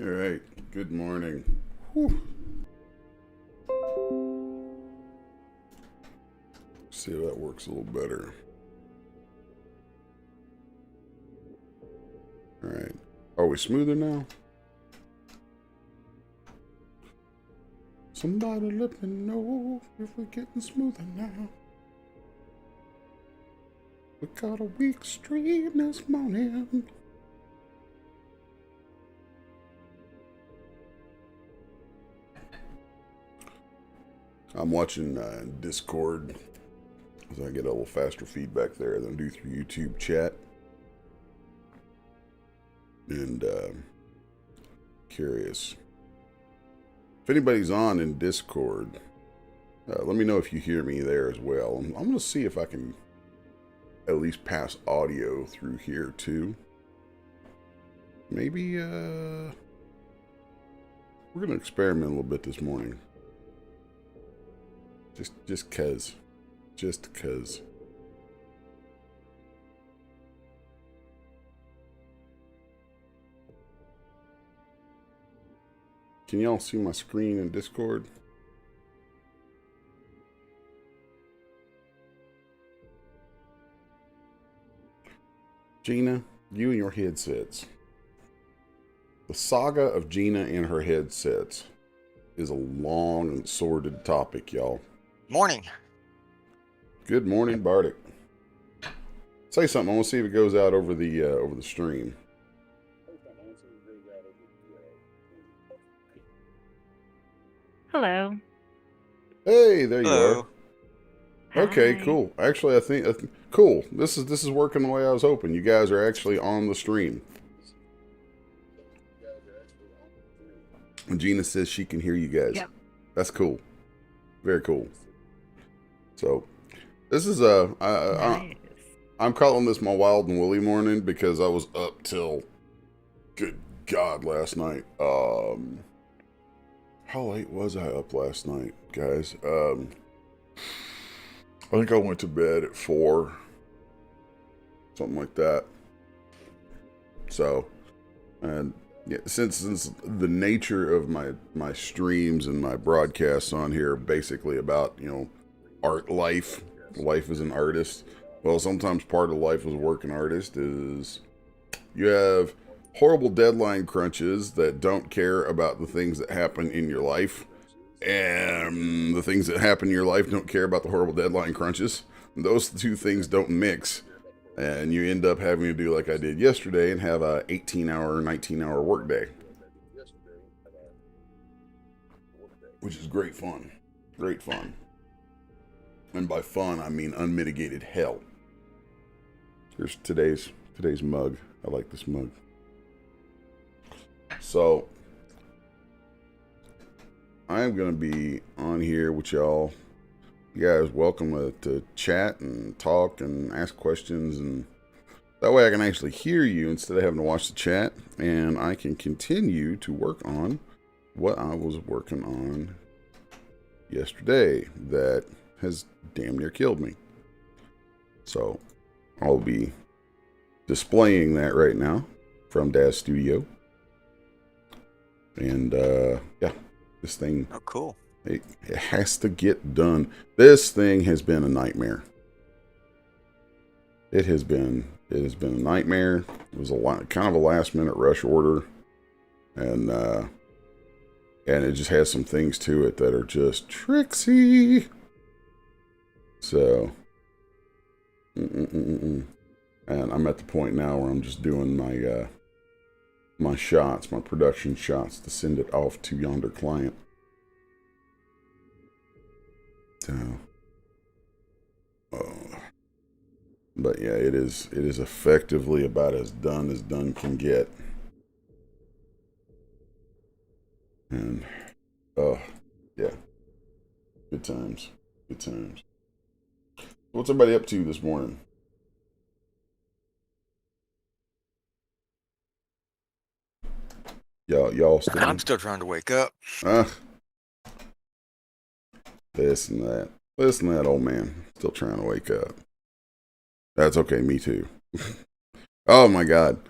All right. Good morning. Whew. See if that works a little better. All right. Are we smoother now? Somebody let me know if we're getting smoother now. We got a weak stream this morning. I'm watching Discord, so I get a little faster feedback there than I do through YouTube chat. And curious. If anybody's on in Discord, let me know if you hear me there as well. I'm going to see if I can at least pass audio through here too. Maybe we're going to experiment a little bit this morning. Just cause. Can y'all see my screen in Discord? Gina, you and your headsets. The saga of Gina and her headsets is a long and sordid topic, y'all. Morning. Good morning, Bardic. Say something. I want to see if it goes out over the stream. Hello. Hey, there you Hello. are. Okay, Hi. cool. Actually, I think cool. This is working the way I was hoping. You guys are actually on the stream. And Gina says she can hear you guys. Yep. That's cool. Very cool. So, this is Nice. I'm calling this my wild and woolly morning because I was up till good God last night. How late was I up last night, guys? I think I went to bed at 4, something like that. So, and yeah, since the nature of my streams and my broadcasts on here are basically about, art life as an artist. Well, sometimes part of life as a working artist is you have horrible deadline crunches that don't care about the things that happen in your life, and the things that happen in your life don't care about the horrible deadline crunches. And those two things don't mix, and you end up having to do like I did yesterday and have a 18-hour, 19-hour workday, which is great fun. Great fun. And by fun, I mean unmitigated hell. Here's today's mug. I like this mug. So, I'm going to be on here with y'all. You guys welcome to chat and talk and ask questions, and that way I can actually hear you instead of having to watch the chat, and I can continue to work on what I was working on yesterday that has damn near killed me. So, I'll be displaying that right now from Daz Studio. And, yeah, this thing... Oh, cool. It has to get done. This thing has been a nightmare. It has been a nightmare. It was kind of a last minute rush order. And it just has some things to it that are just tricksy. So, and I'm at the point now where I'm just doing my shots, my production shots, to send it off to yonder client. So, but yeah, it is effectively about as done can get. And, yeah, good times. What's everybody up to this morning? Y'all still... I'm still trying to wake up. This and that, old man. Still trying to wake up. That's okay, me too. Oh my God.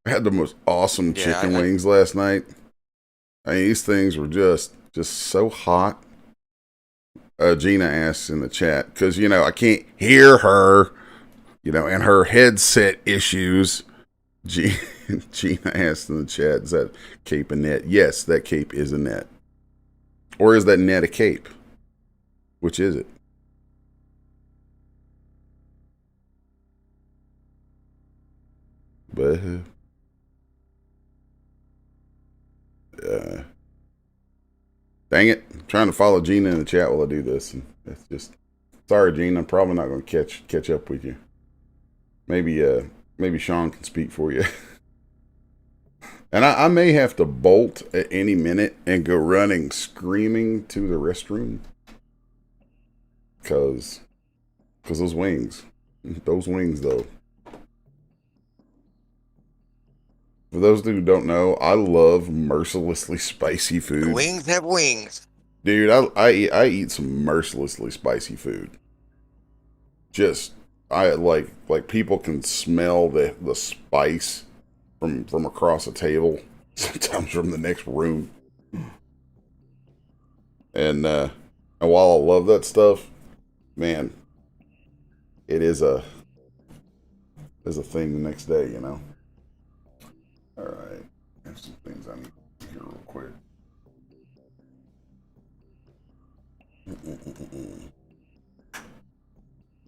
I had the most awesome Yeah, chicken wings last night. I mean, these things were just so hot. Gina asks in the chat because I can't hear her, and her headset issues. Gina asked in the chat, "Is that cape a net?" Yes, that cape is a net. Or is that net a cape? Which is it? But dang it, I'm trying to follow Gina in the chat while I do this, and it's just sorry, Gina. I'm probably not going to catch up with you. Maybe Sean can speak for you. And I may have to bolt at any minute and go running screaming to the restroom. Because those wings. Those wings, though. For those who don't know, I love mercilessly spicy the food. wings have wings. Dude, I eat some mercilessly spicy food. Just, I like people can smell the spice from across a table, sometimes from the next room. And while I love that stuff, man, it is a thing the next day, All right, there's some things I need to hear real quick.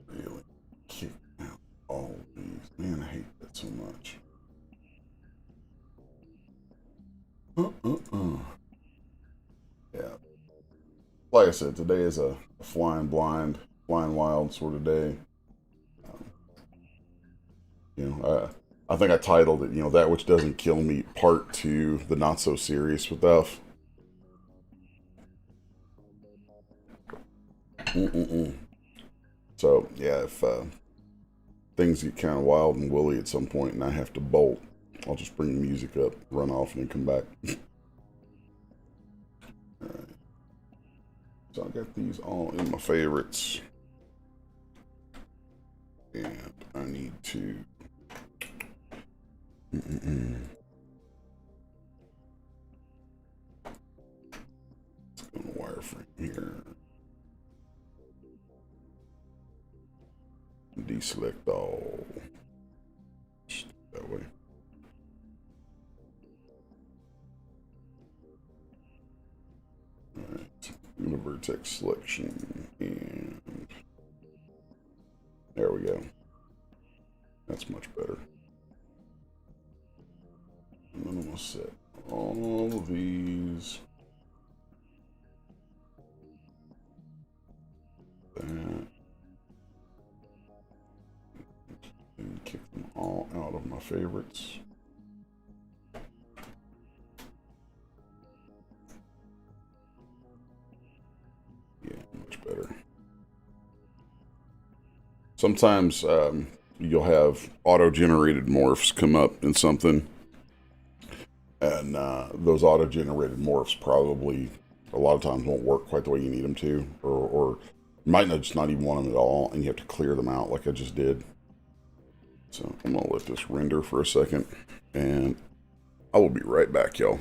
Really kick out all these. Man, I hate that so much. Yeah. Like I said, today is a flying blind, flying wild sort of day. I think I titled it, That Which Doesn't Kill Me, Part 2, the Not So Serious Stuff. So, yeah, if things get kind of wild and woolly at some point and I have to bolt, I'll just bring the music up, run off, and then come back. Alright. So I got these all in my favorites. And I need to... Let's go to wireframe here. Deselect all. That way. Alright. Go to vertex selection. And there we go. That's much better. And then I'm going to set all of these. That. And kick them all out of my favorites. Yeah, much better. Sometimes you'll have auto-generated morphs come up in something. And those auto-generated morphs probably a lot of times won't work quite the way you need them to. Or you might just not even want them at all, and you have to clear them out like I just did. So I'm going to let this render for a second, and I will be right back, y'all.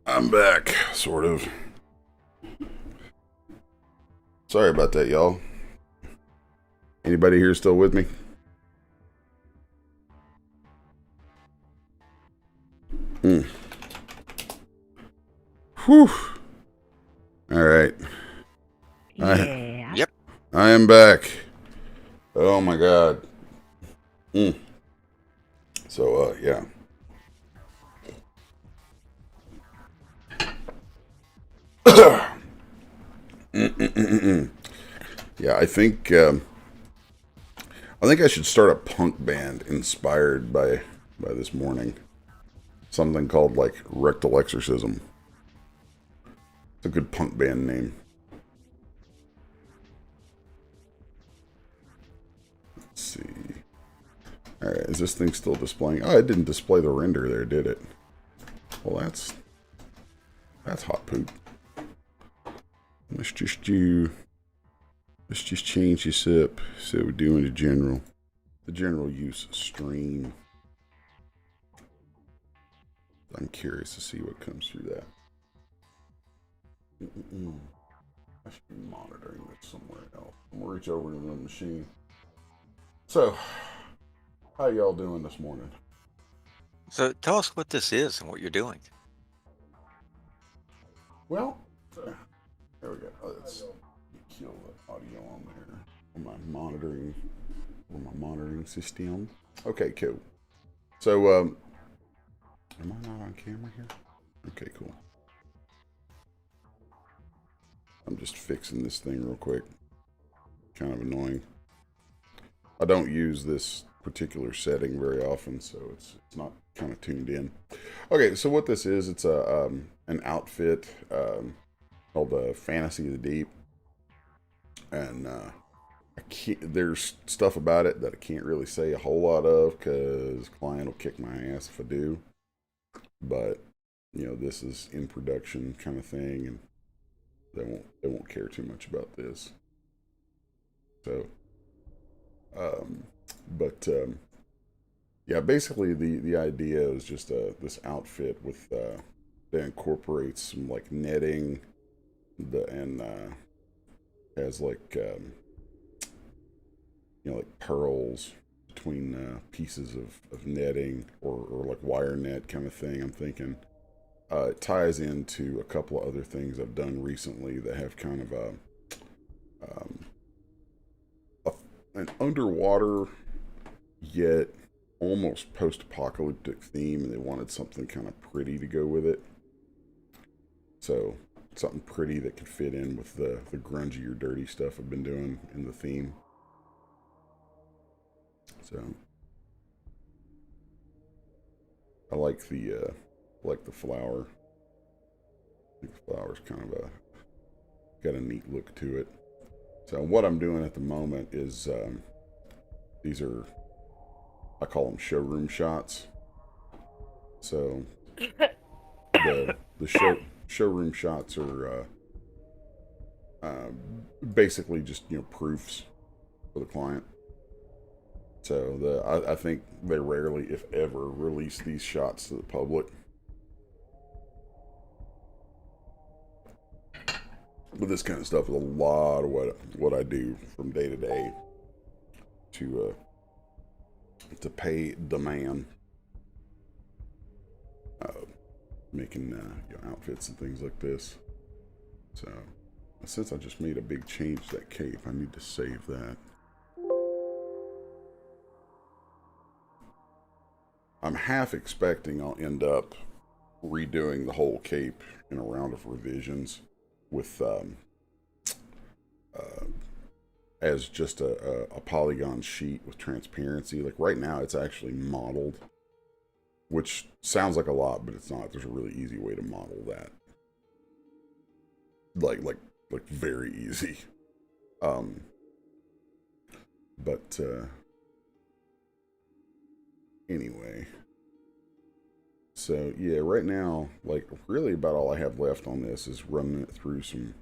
I'm back, sort of. Sorry about that, y'all. Anybody here still with me? Whew. All right. Yeah. Yep. I am back. Oh my god. So, yeah. Yeah, I think I should start a punk band inspired by this morning. Something called like Rectal Exorcism. It's a good punk band name. Let's see. Alright, is this thing still displaying? Oh, it didn't display the render there, did it? Well, that's hot poop. Let's just change this up so we're doing the general use stream. I'm curious to see what comes through that. I should be monitoring this somewhere else. I'm gonna reach over to the machine. So, how y'all doing this morning? So tell us what this is and what you're doing. Well, there we go. Let's kill the audio on there on my monitoring system. Okay, cool. So, am I not on camera here? Okay, cool. I'm just fixing this thing real quick. Kind of annoying. I don't use this particular setting very often, so it's not kind of tuned in. Okay, so what this is, it's an outfit called Fantasy of the Deep, and there's stuff about it that I can't really say a whole lot of because client will kick my ass if I do. But you know, this is in production kind of thing, and they won't care too much about this. So, yeah, basically the idea is just this outfit with that incorporates some like netting, and has like you know, like pearls between pieces of netting or like wire net kind of thing. I'm thinking it ties into a couple of other things I've done recently that have kind of an underwater yet almost post-apocalyptic theme, and they wanted something kind of pretty to go with it. So something pretty that could fit in with the grungy or dirty stuff I've been doing in the theme. So I like the flower. I think the flower's kind of got a neat look to it. So what I'm doing at the moment is these are, I call them showroom shots. So the showroom shots are basically just, you know, proofs for the client. So I think they rarely, if ever, release these shots to the public. But this kind of stuff is a lot of what I do from day to day to pay the man, making you know, outfits and things like this. So since I just made a big change to that cape, I need to save that. I'm half expecting I'll end up redoing the whole cape in a round of revisions with as just a polygon sheet with transparency. Like right now it's actually modeled, which sounds like a lot, but it's not. There's a really easy way to model that. Like very easy. But anyway, so yeah, right now, like really about all I have left on this is running it through some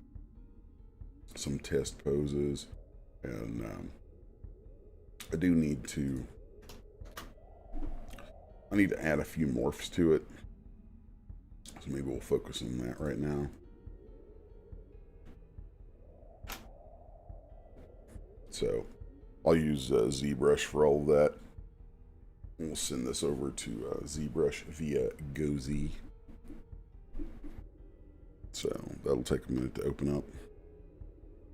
test poses, and I need to add a few morphs to it, so maybe we'll focus on that right now. So I'll use ZBrush for all of that. And we'll send this over to ZBrush via GoZ. So that'll take a minute to open up.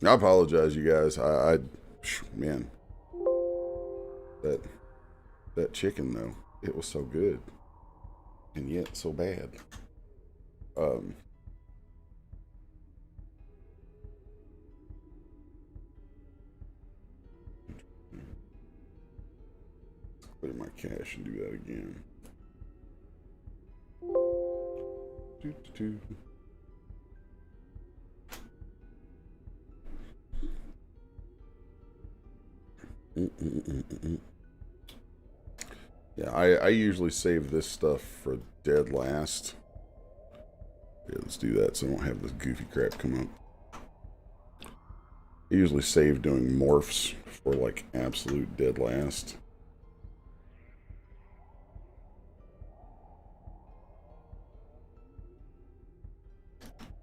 I apologize, you guys. Man, that chicken though, it was so good, and yet so bad. Clear my cache and do that again. Yeah, I usually save this stuff for dead last. Yeah, let's do that so I don't have this goofy crap come up. I usually save doing morphs for like absolute dead last.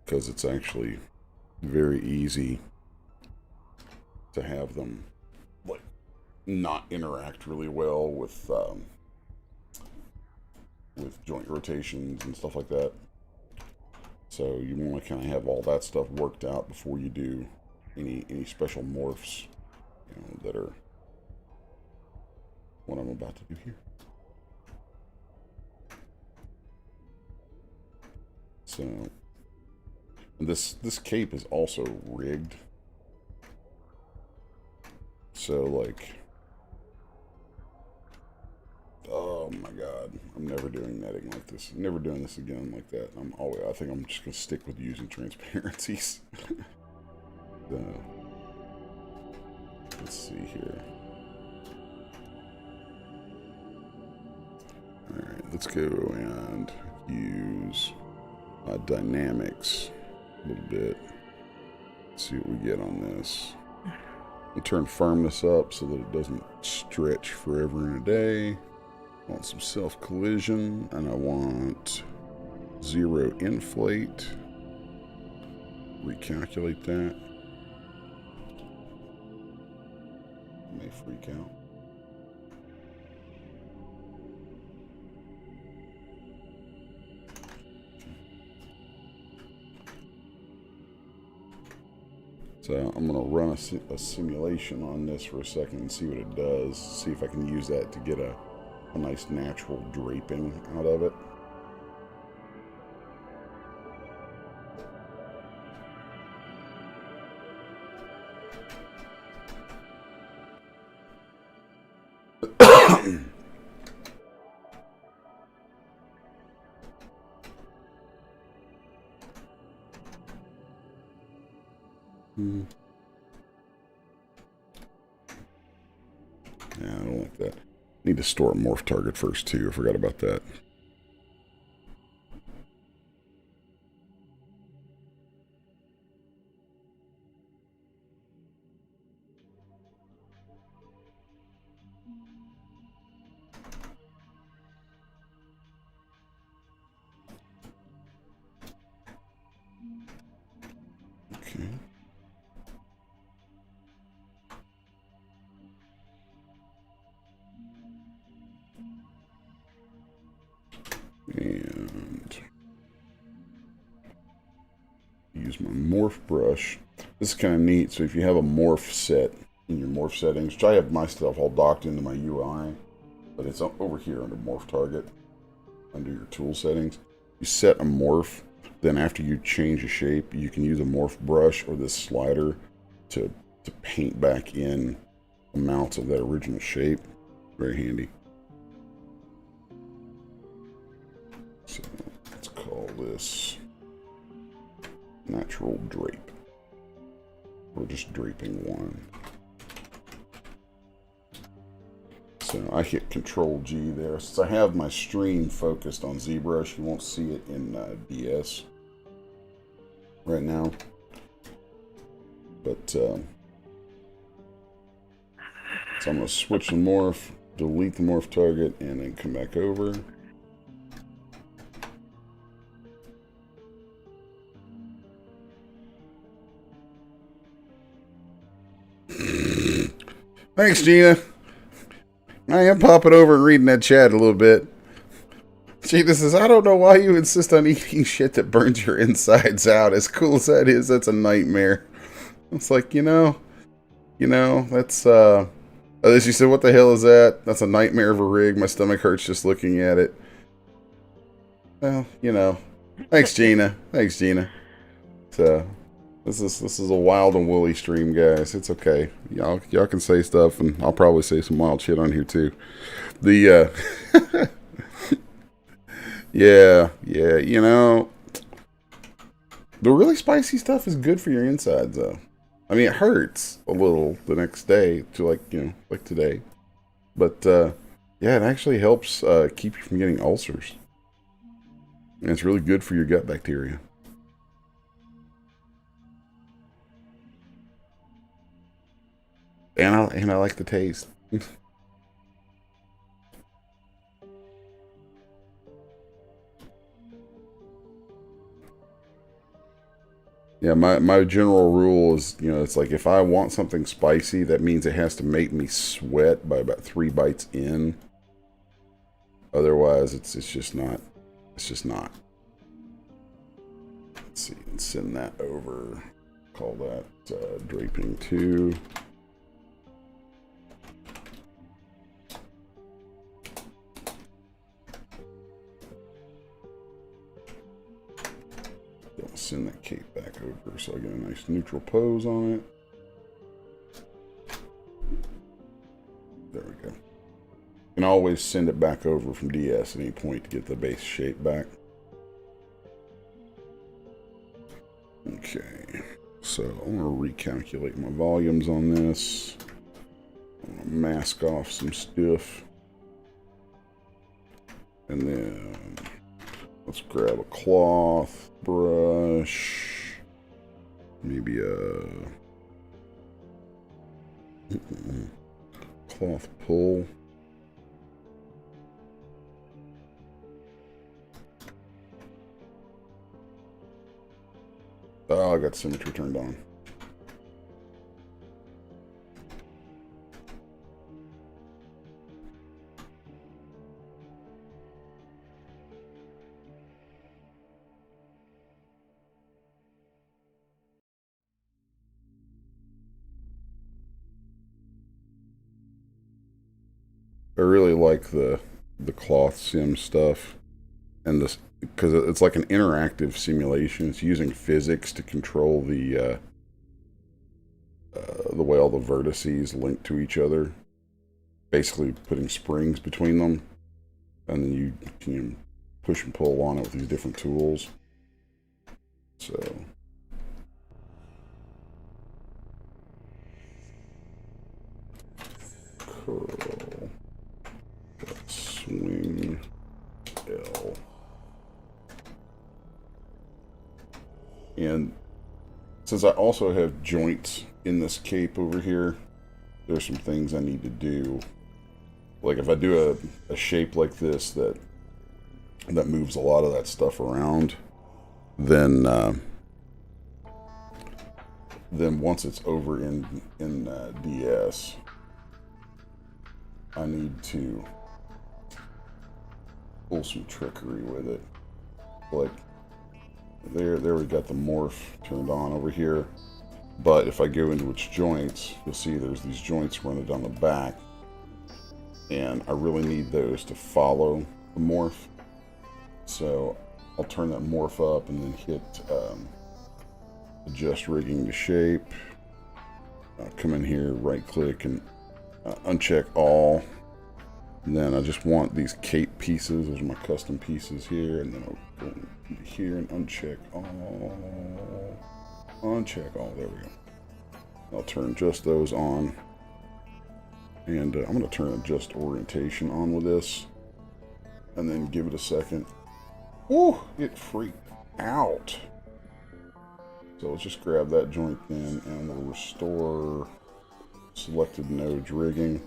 Because it's actually very easy to have them like not interact really well with joint rotations and stuff like that. So you want to kind of have all that stuff worked out before you do any special morphs, you know, that are what I'm about to do here. So, and this cape is also rigged. So like, oh my god, I'm never doing netting like this. I'm never doing this again like that. I think I'm just gonna stick with using transparencies. So, let's see here. Alright, let's go and use dynamics a little bit. Let's see what we get on this. I'll turn firmness up so that it doesn't stretch forever and a day. I want some self-collision, and I want 0 inflate. Recalculate that. May freak out. So I'm going to run a simulation on this for a second and see what it does. See if I can use that to get a nice natural draping out of it. Yeah, I don't like that. Need to store a morph target first too. I forgot about that. Okay. And use my morph brush. This is kind of neat. So if you have a morph set in your morph settings, which I have my stuff all docked into my UI, but it's over here under morph target, under your tool settings. You set a morph, then after you change a shape, you can use a morph brush or this slider to paint back in amounts of that original shape. Very handy. So let's call this natural drape. We're just draping one. So I hit Control G there. Since I have my stream focused on ZBrush, you won't see it in DS right now. But so I'm going to switch the morph, delete the morph target, and then come back over. Thanks, Gina. I am popping over and reading that chat a little bit. Gina says, I don't know why you insist on eating shit that burns your insides out. As cool as that is, that's a nightmare. It's like, you know, that's, she said, what the hell is that? That's a nightmare of a rig. My stomach hurts just looking at it. Well, you know. Thanks, Gina. Thanks, Gina. So, this is a wild and woolly stream, guys. It's okay. Y'all can say stuff, and I'll probably say some wild shit on here too. The yeah, you know, the really spicy stuff is good for your insides, though. I mean, it hurts a little the next day, to like today, but yeah, it actually helps keep you from getting ulcers, and it's really good for your gut bacteria. And I like the taste. Yeah, my general rule is, it's like if I want something spicy, that means it has to make me sweat by about 3 bites in. Otherwise, it's just not. It's just not. Let's see, and send that over. Call that draping 2. Send that cape back over so I get a nice neutral pose on it. There we go. You can always send it back over from DS at any point to get the base shape back. Okay, so I'm going to recalculate my volumes on this. I'm going to mask off some stuff. And then let's grab a cloth brush, maybe a cloth pull. Oh, I got symmetry turned on. I really like the cloth sim stuff, and this because it's like an interactive simulation. It's using physics to control the way all the vertices link to each other. Basically, putting springs between them, and then you can push and pull on it with these different tools. So. Curl. Swing L. And since I also have joints in this cape over here, there's some things I need to do. Like if I do a shape like this that moves a lot of that stuff around, then once it's over in DS, I need to pull some trickery with it. Like there we got the morph turned on over here. But if I go into its joints, you'll see there's these joints running down the back, and I really need those to follow the morph. So I'll turn that morph up and then hit adjust rigging to shape. I'll come in here, right click, and uncheck all. And then I just want these cape pieces. Those are my custom pieces here. And then I'll go here and uncheck all. Uncheck all. There we go. I'll turn just those on. And I'm going to turn adjust orientation on with this. And then give it a second. Ooh, it freaked out. So let's just grab that joint then, and we'll restore selected nodes rigging.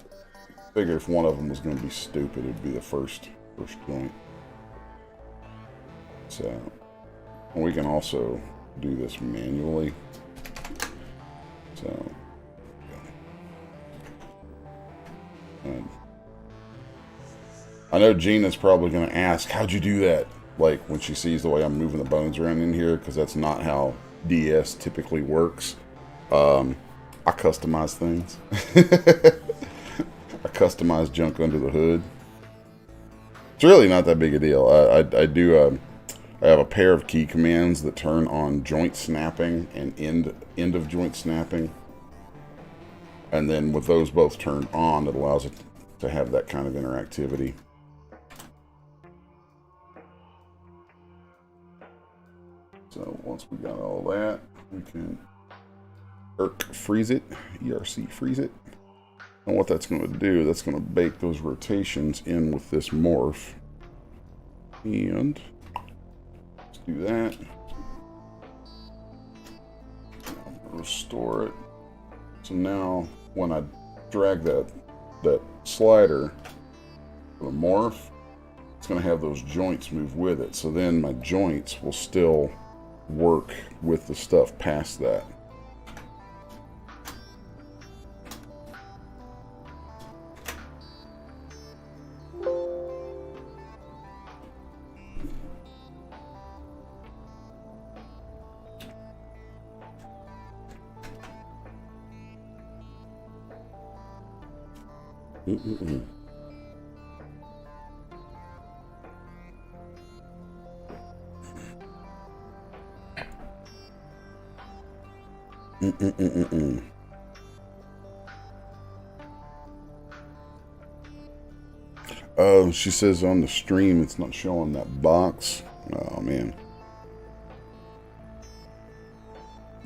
Figure if one of them was going to be stupid, it'd be the first joint. So, and we can also do this manually. So, and I know Gina's probably going to ask, how'd you do that? Like when she sees the way I'm moving the bones around in here, because that's not how DS typically works. I customize things. I customize junk under the hood. It's really not that big a deal. I have a pair of key commands that turn on joint snapping and end of joint snapping. And then with those both turned on, it allows it to have that kind of interactivity. So once we got all that, we can freeze it, ERC freeze it. And what that's going to do, that's going to bake those rotations in with this morph. And let's do that. Restore it. So now when I drag that slider for the morph, it's going to have those joints move with it. So then my joints will still work with the stuff past that. Mm-mm-mm. Mm-mm-mm-mm-mm. She says on the stream it's not showing that box. Oh, man.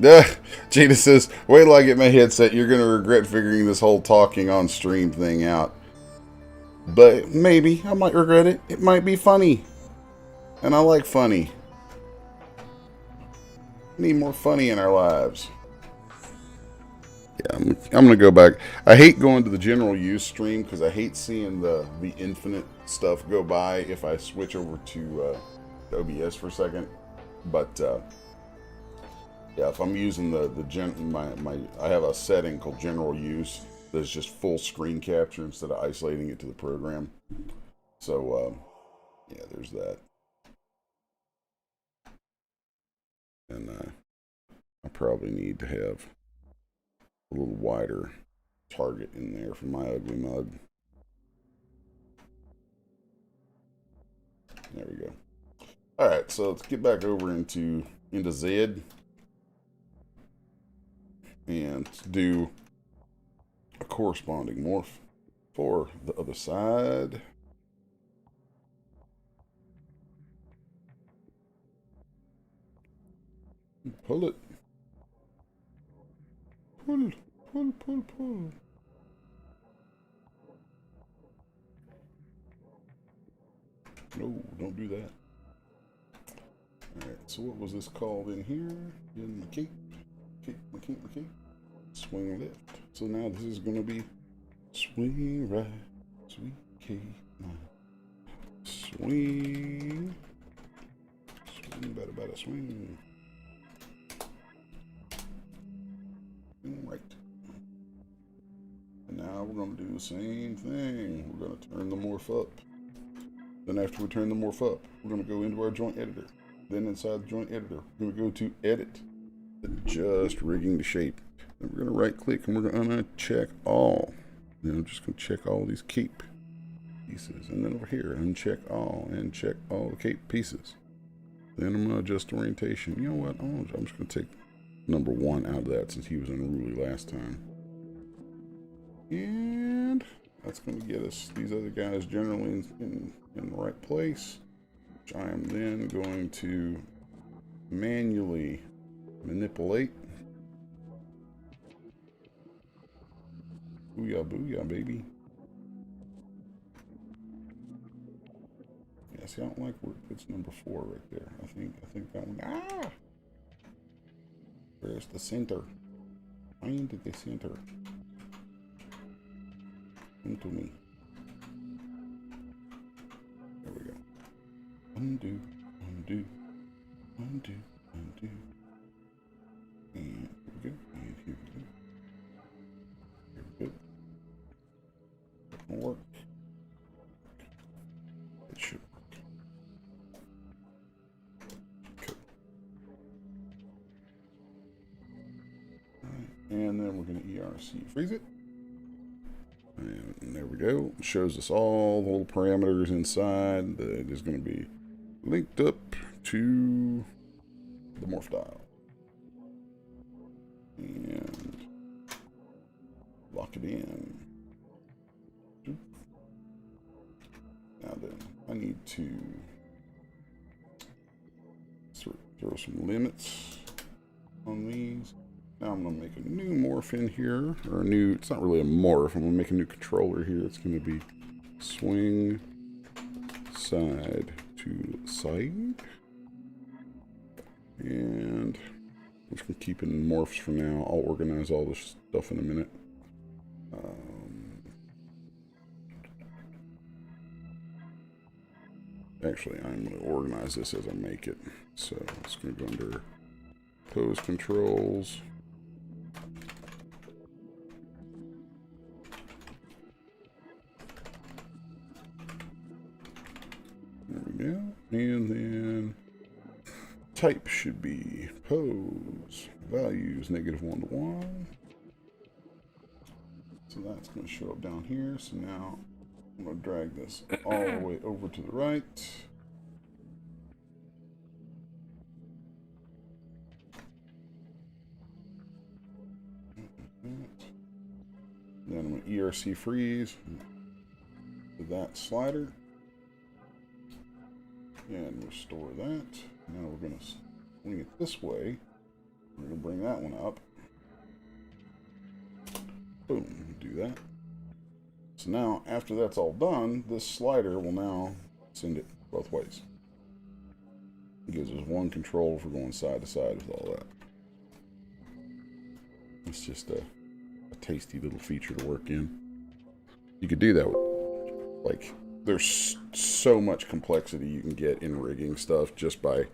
Jada says, wait till I get my headset. You're going to regret figuring this whole talking on stream thing out. But maybe. I might regret it. It might be funny. And I like funny. Need more funny in our lives. Yeah, I'm going to go back. I hate going to the general use stream because I hate seeing the infinite stuff go by if I switch over to OBS for a second. But yeah, if I'm using I have a setting called general use that's just full screen capture instead of isolating it to the program. So yeah, there's that. And I probably need to have a little wider target in there for my ugly mug. There we go. All right, so let's get back over into Z and do a corresponding morph for the other side. Pull it. Pull, pull, pull, pull. No, don't do that. Alright, so what was this called in here? In the cape. Cape, my cape, my cape. Swing left. So now this is going to be swing right. Sweet cape. Swing. Swing, better, swing. Swing right. And now we're going to do the same thing. We're going to turn the morph up. Then after we turn the morph up, we're going to go into our joint editor. Then inside the joint editor, we're going to go to edit, adjust rigging to shape. Then we're going to right click and we're going to uncheck all. Then I'm just going to check all these cape pieces. And then over here, uncheck all and check all the cape pieces. Then I'm going to adjust orientation. You know what? I'm just going to take number 1 out of that since he was unruly last time. And that's going to get us these other guys generally in the right place, which I am then going to manually manipulate. Booyah, booyah, baby. Yeah, see, I don't like where it's number 4 right there. I think that one. Ah! Where's the center? Find the center. Into me. There we go. Undo, undo, undo, undo. And here we go. And here we go. Here we go. That can work. It should work. Okay. Alright. And then we're going to ERC freeze it. And there we go. It shows us all the little parameters inside that is going to be linked up to the morph dial. And lock it in. Now then, I need to sort of throw some limits on these. Now I'm going to make a new morph in here, or a new, it's not really a morph, I'm going to make a new controller here. It's going to be swing side to side. And I'm just going to keep it in morphs for now. I'll organize all this stuff in a minute. Actually, I'm going to organize this as I make it. So it's going to go under pose controls. There we go. And then type should be pose values -1 to 1. So that's going to show up down here. So now I'm going to drag this all the way over to the right. Then I'm going to ERC freeze to that slider and restore that. Now we're going to swing it this way. We're going to bring that one up. Boom, do that. So now, after that's all done, this slider will now send it both ways. It gives us one control for going side to side with all that. It's just a tasty little feature to work in. You could do that with, like, there's so much complexity you can get in rigging stuff just by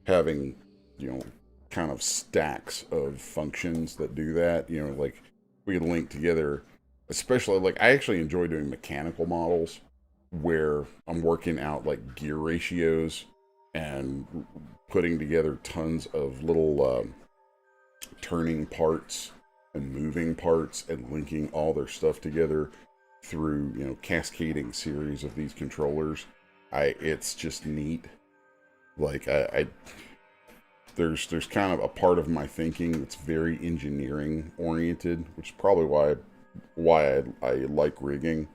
having, you know, kind of stacks of functions that do that. You know, like, we could link together, especially, like, I actually enjoy doing mechanical models where I'm working out, like, gear ratios and putting together tons of little turning parts and moving parts and linking all their stuff together through, you know, cascading series of these controllers. It's just neat. Like, there's kind of a part of my thinking that's very engineering oriented, which is probably why I like rigging.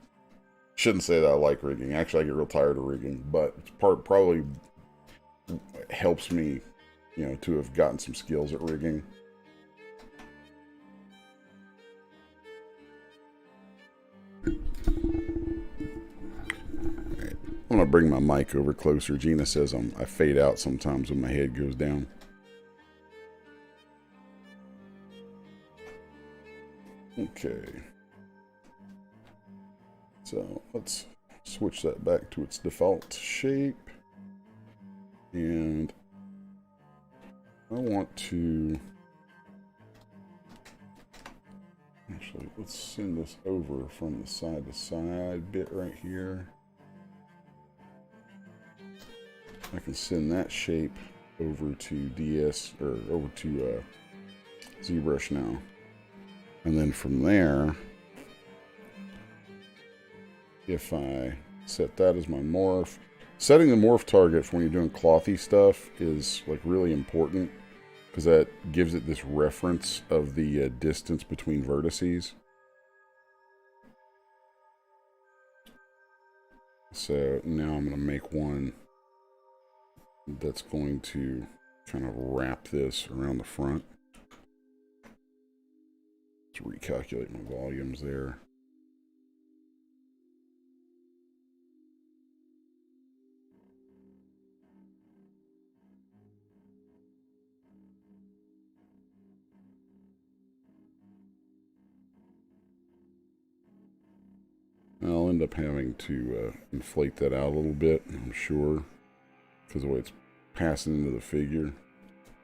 Shouldn't say that I like rigging. Actually, I get real tired of rigging, but it's probably helps me, you know, to have gotten some skills at rigging. Alright. I'm gonna bring my mic over closer. Gina says I fade out sometimes when my head goes down. Okay. So let's switch that back to its default shape. And I want to actually, let's send this over from the side to side bit right here. I can send that shape over to DS, or over to ZBrush now. And then from there, if I set that as my morph, setting the morph target for when you're doing clothy stuff is, like, really important, because that gives it this reference of the distance between vertices. So now I'm going to make one that's going to kind of wrap this around the front. Let's recalculate my volumes there. I'll end up having to inflate that out a little bit, I'm sure, because the way it's passing into the figure.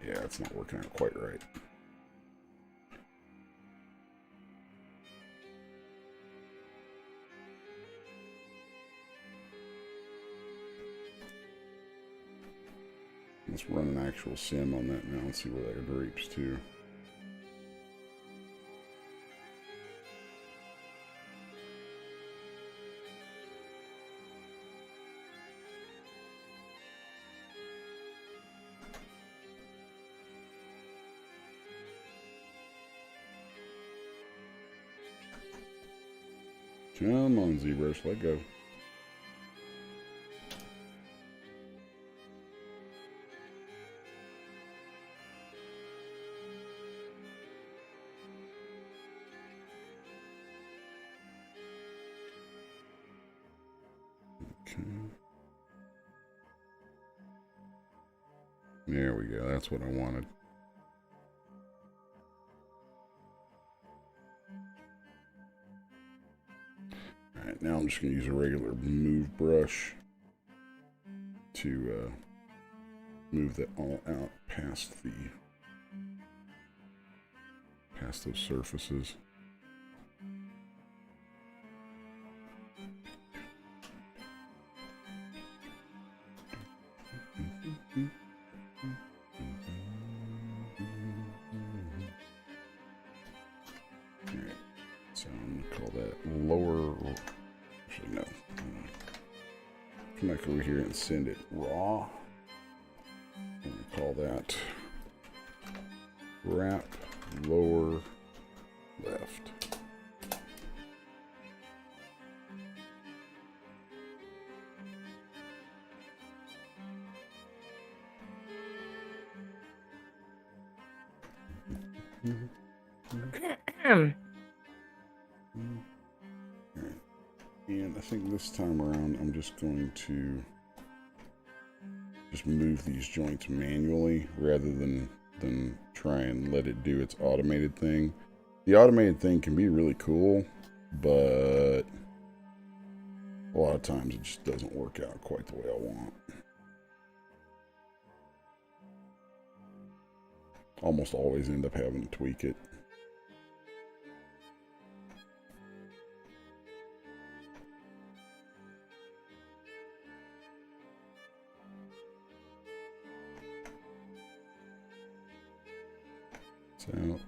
Yeah, it's not working out quite right. Let's run an actual sim on that now and see where that drapes to. Come on, ZBrush, let go. Okay. There we go, that's what I wanted. Alright, now I'm just going to use a regular move brush to move that all out past those surfaces. Alright, so I'm call that lower. Actually, no. Come back over here and send it raw. I'm going to call that wrap lower left. And I think this time around I'm just going to just move these joints manually rather than try and let it do its automated thing. The automated thing can be really cool, but a lot of times it just doesn't work out quite the way I want. Almost always end up having to tweak it. So,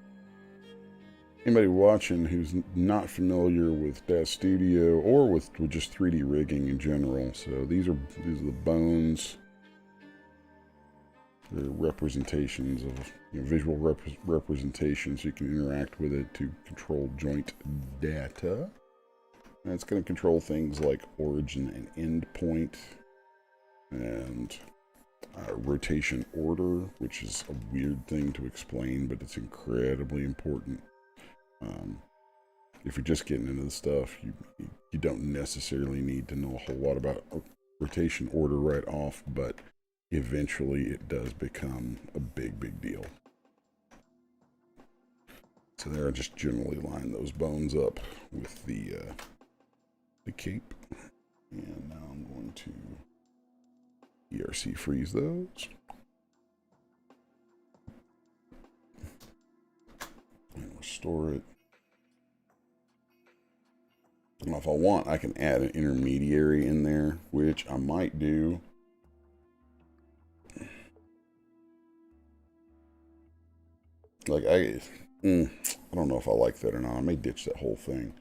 anybody watching who's not familiar with Daz Studio or with just 3D rigging in general, so these are the bones. They're representations of visual representations. You can interact with it to control joint data. And it's going to control things like origin and end point, and rotation order, which is a weird thing to explain, but it's incredibly important. If you're just getting into the stuff, you don't necessarily need to know a whole lot about rotation order right off, but eventually it does become a big deal. So there, I just generally line those bones up with the cape, and now I'm going to ERC freeze those. And restore it. Now if I want, I can add an intermediary in there, which I might do. Like, I don't know if I like that or not. I may ditch that whole thing.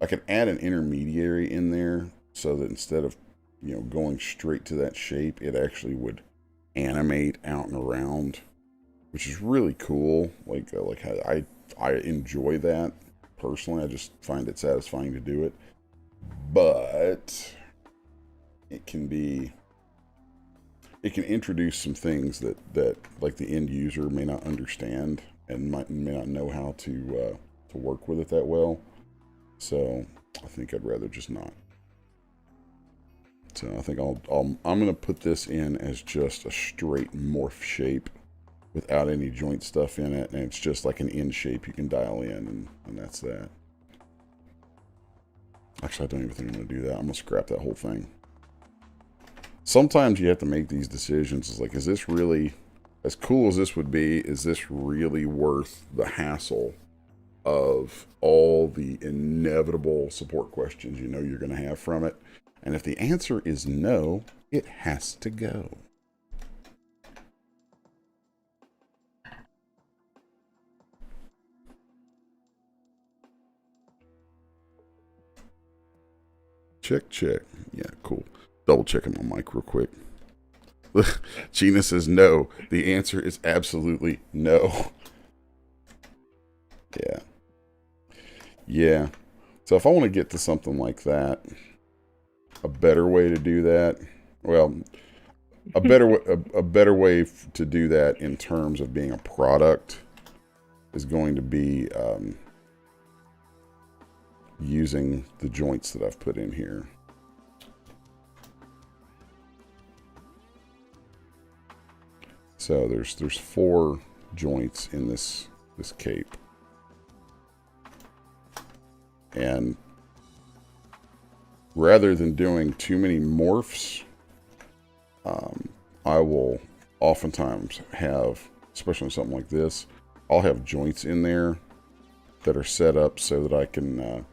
I can add an intermediary in there so that instead of going straight to that shape, it actually would animate out and around, which is really cool. Like I enjoy that personally. I just find it satisfying to do it, but it can introduce some things that like the end user may not understand and may not know how to work with it that well. So I think I'd rather just not. So I think I'm going to put this in as just a straight morph shape without any joint stuff in it, and it's just like an end shape you can dial in, and that's that. Actually, I don't even think I'm going to do that. I'm going to scrap that whole thing. Sometimes you have to make these decisions. It's like, is this really, as cool as this would be, is this really worth the hassle of all the inevitable support questions you're going to have from it? And if the answer is no, it has to go. Check. Yeah, cool. Double checking my mic real quick. Gina says no. The answer is absolutely no. Yeah. So if I want to get to something like that, a better way to do that, well, a better way to do that in terms of being a product is going to be using the joints that I've put in here. So there's 4 joints in this cape, and rather than doing too many morphs, I will oftentimes have, especially something like this, I'll have joints in there that are set up so that I can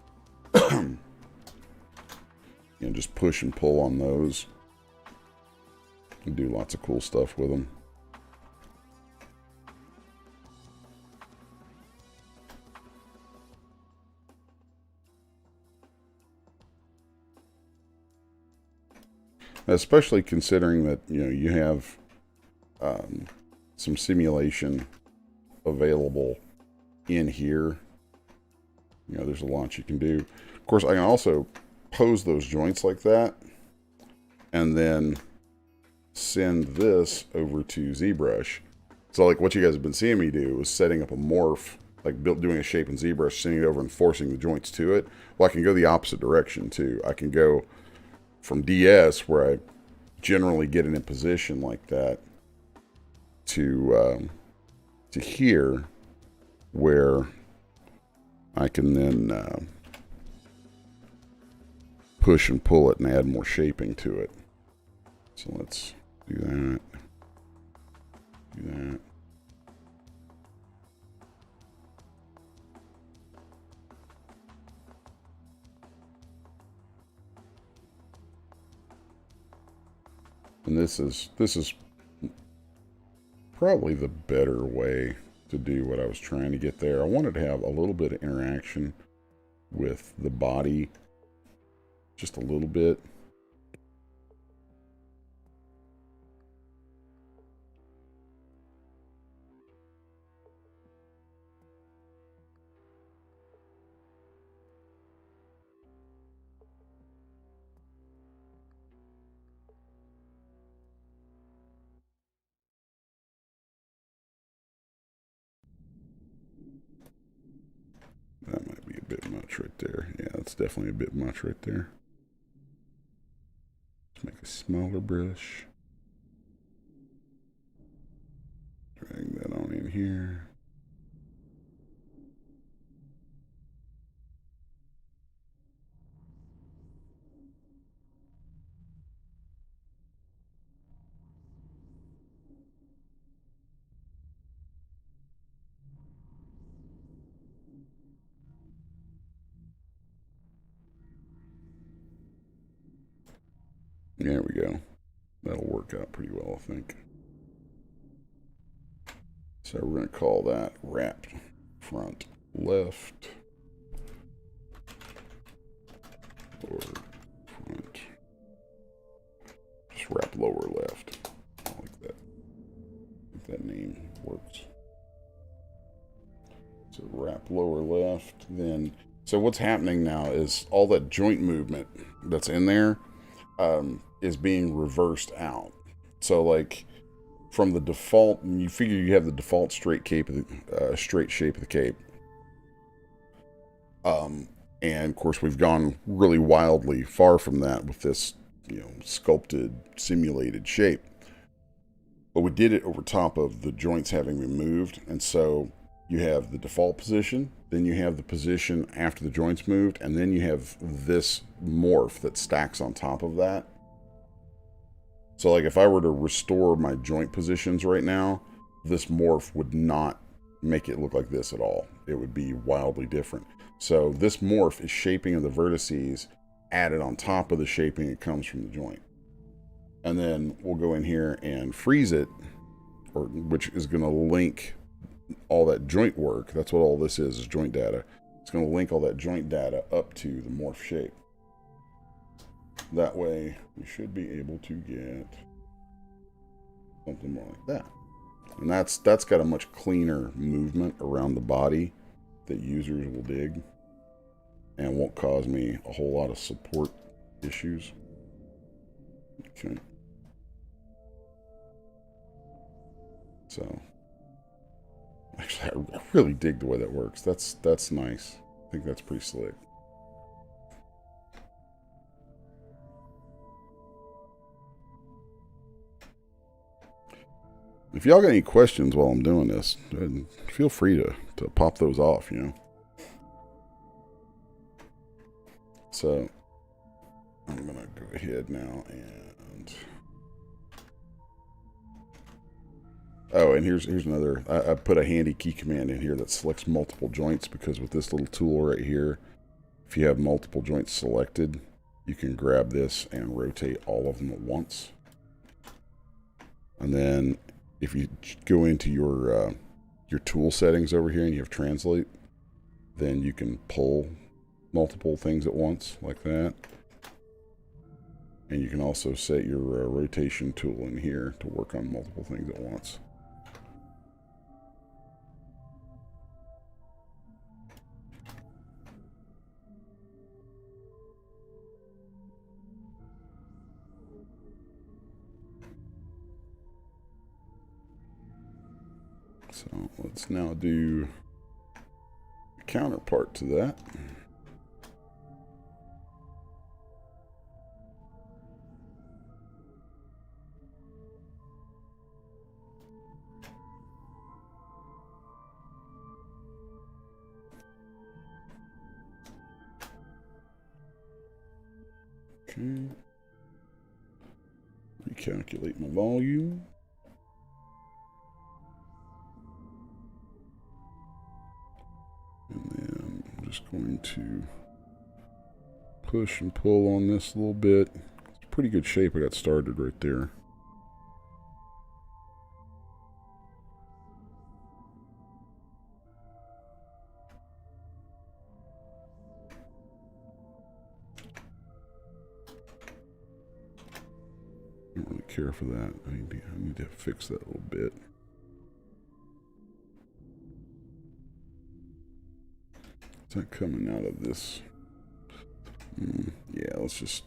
just push and pull on those and do lots of cool stuff with them. especially considering that, you have some simulation available in here. There's a lot you can do. Of course, I can also pose those joints like that and then send this over to ZBrush. So like what you guys have been seeing me do is setting up a morph, like doing a shape in ZBrush, sending it over and forcing the joints to it. Well, I can go the opposite direction too. I can go from DS, where I generally get it in position like that, to here, where I can then push and pull it and add more shaping to it. So let's do that. Do that. And this is probably the better way to do what I was trying to get there. I wanted to have a little bit of interaction with the body, just a little bit. That might be a bit much right there. Yeah, that's definitely a bit much right there. Let's make a smaller brush. Drag that on in here. There we go. That'll work out pretty well, I think. So we're going to call that wrapped front left, or front, just wrap lower left. I like that. I think that name works. So wrap lower left, then. So what's happening now is all that joint movement that's in there is being reversed out. So like from the default, you figure you have the default straight shape of the cape. And of course we've gone really wildly far from that with this, sculpted, simulated shape. But we did it over top of the joints having been moved, and so you have the default position, then you have the position after the joints moved, and then you have this morph that stacks on top of that. So like if I were to restore my joint positions right now, this morph would not make it look like this at all. It would be wildly different. So this morph is shaping of the vertices added on top of the shaping that comes from the joint. And then we'll go in here and freeze it, which is going to link all that joint work. That's what all this is joint data. It's going to link all that joint data up to the morph shape. That way we should be able to get something more like that. And that's got a much cleaner movement around the body that users will dig and won't cause me a whole lot of support issues. Okay. So actually I really dig the way that works. That's nice. I think that's pretty slick. If y'all got any questions while I'm doing this, feel free to pop those off, So I'm going to go ahead now and... Oh, and here's another... I put a handy key command in here that selects multiple joints, because with this little tool right here, if you have multiple joints selected, you can grab this and rotate all of them at once. And then if you go into your tool settings over here and you have translate, then you can pull multiple things at once like that. And you can also set your rotation tool in here to work on multiple things at once. So let's now do a counterpart to that. Okay. Recalculate my volume. And then I'm just going to push and pull on this a little bit. It's pretty good shape. I got started right there. I don't really care for that. I need to fix that a little bit. Is that coming out of this? Yeah, let's just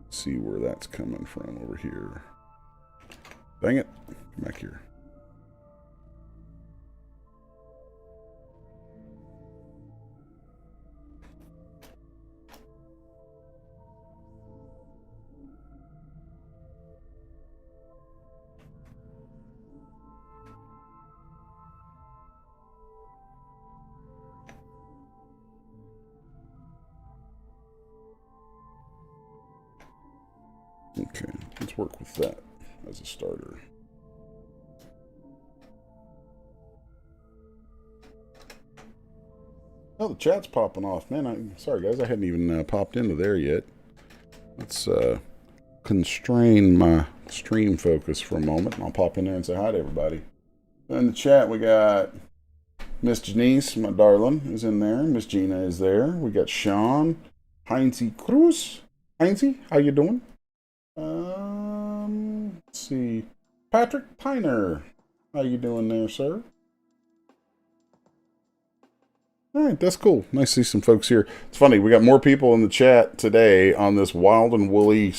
see where that's coming from over here. Dang it. Come back here. Okay, let's work with that as a starter. Oh, the chat's popping off. Man, sorry guys, I hadn't even popped into there yet. Let's constrain my stream focus for a moment, and I'll pop in there and say hi to everybody. In the chat, we got Miss Janice, my darling, is in there. Miss Gina is there. We got Sean, Heinzie Cruz. Heinzie, how you doing? Let's see. Patrick Piner. How you doing there, sir? Alright, that's cool. Nice to see some folks here. It's funny, we got more people in the chat today on this wild and woolly,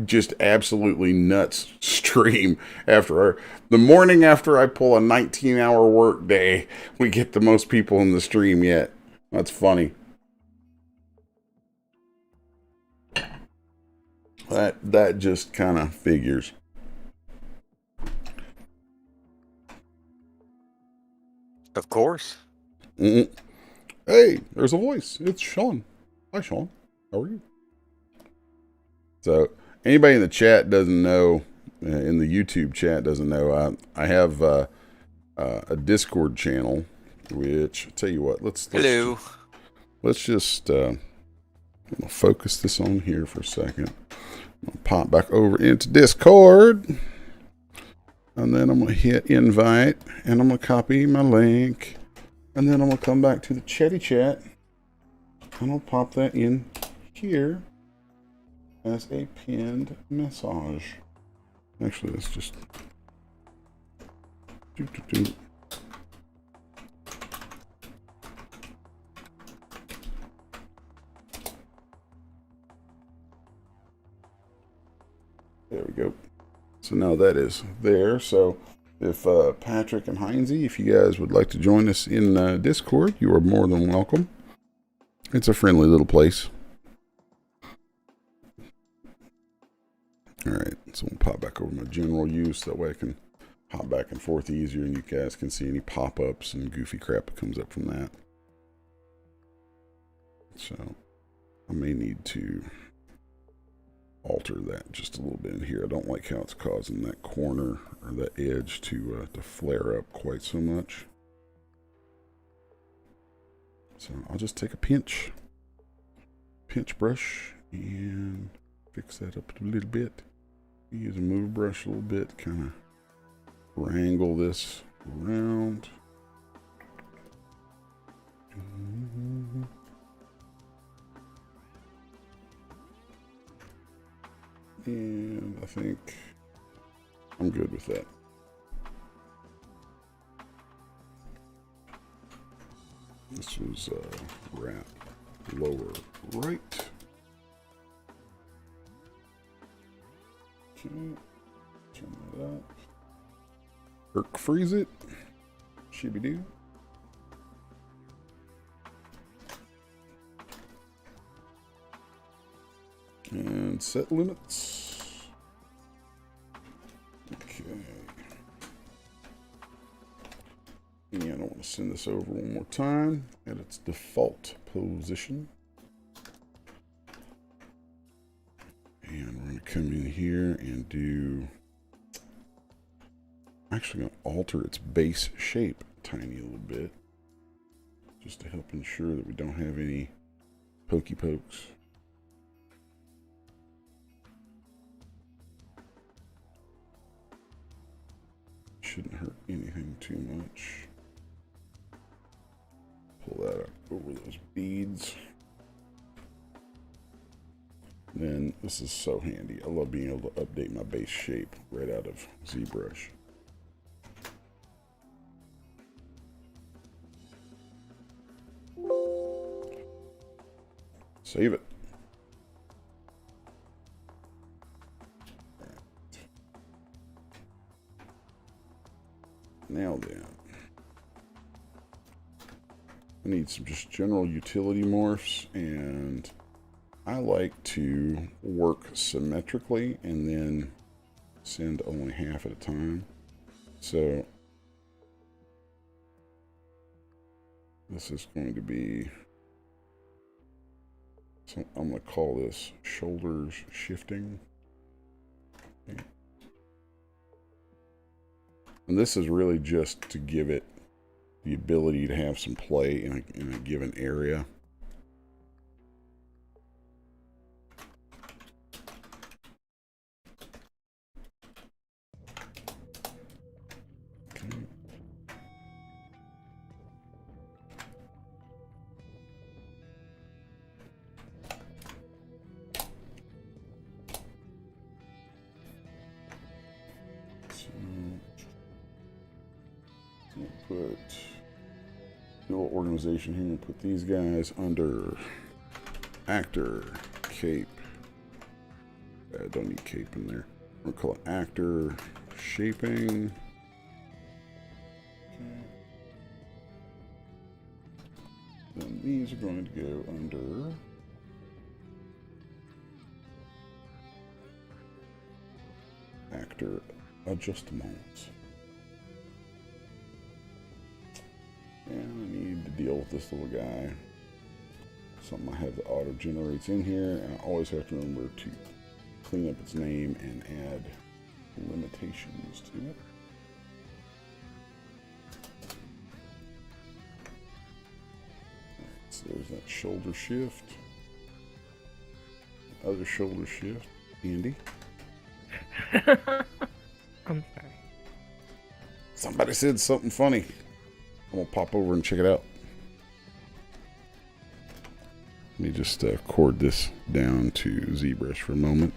just absolutely nuts stream. The morning after I pull a 19-hour work day, we get the most people in the stream yet. That's funny. That just kind of figures. Of course. Hey, there's a voice. It's Sean. Hi, Sean. How are you? So, anybody in the chat doesn't know, in the YouTube chat doesn't know, I have a Discord channel, which, I'll tell you what, let's just focus this on here for a second. I'm going to pop back over into Discord. And then I'm going to hit invite. And I'm going to copy my link. And then I'm going to come back to the chatty chat. And I'll pop that in here as a pinned message. Actually, let's just... There we go. So now that is there. So if Patrick and Heinzie, if you guys would like to join us in Discord, you are more than welcome. It's a friendly little place. Alright, so we'll pop back over my general use. That way I can hop back and forth easier and you guys can see any pop-ups and goofy crap that comes up from that. So I may need to alter that just a little bit in here. I don't like how it's causing that corner or that edge to flare up quite so much. So I'll just take a pinch brush and fix that up a little bit. Use a move brush a little bit, kind of wrangle this around. And I think I'm good with that. This was wrap lower right. Okay, turn that up. Irk freeze it. Shibby do. And set limits. Okay. And I want to send this over one more time at its default position. And we're going to come in here and do... I'm actually going to alter its base shape a tiny little bit. Just to help ensure that we don't have any pokey pokes. Shouldn't hurt anything too much. Pull that up over those beads. Then this is so handy. I love being able to update my base shape right out of ZBrush. Save it. Now then, I need some just general utility morphs, and I like to work symmetrically and then send only half at a time. So this is going to be, so I'm going to call this shoulders shifting. Okay. And this is really just to give it the ability to have some play in a given area. Okay. Put dual organization here and put these guys under actor, cape. I don't need cape in there. We'll call it actor, shaping. Okay. Then these are going to go under actor adjustments. And I need to deal with this little guy. Something I have that auto generates in here, and I always have to remember to clean up its name and add limitations to it. Alright, so there's that shoulder shift. Other shoulder shift. Andy. I'm sorry. Somebody said something funny. I'm gonna pop over and check it out. Let me just chord this down to ZBrush for a moment.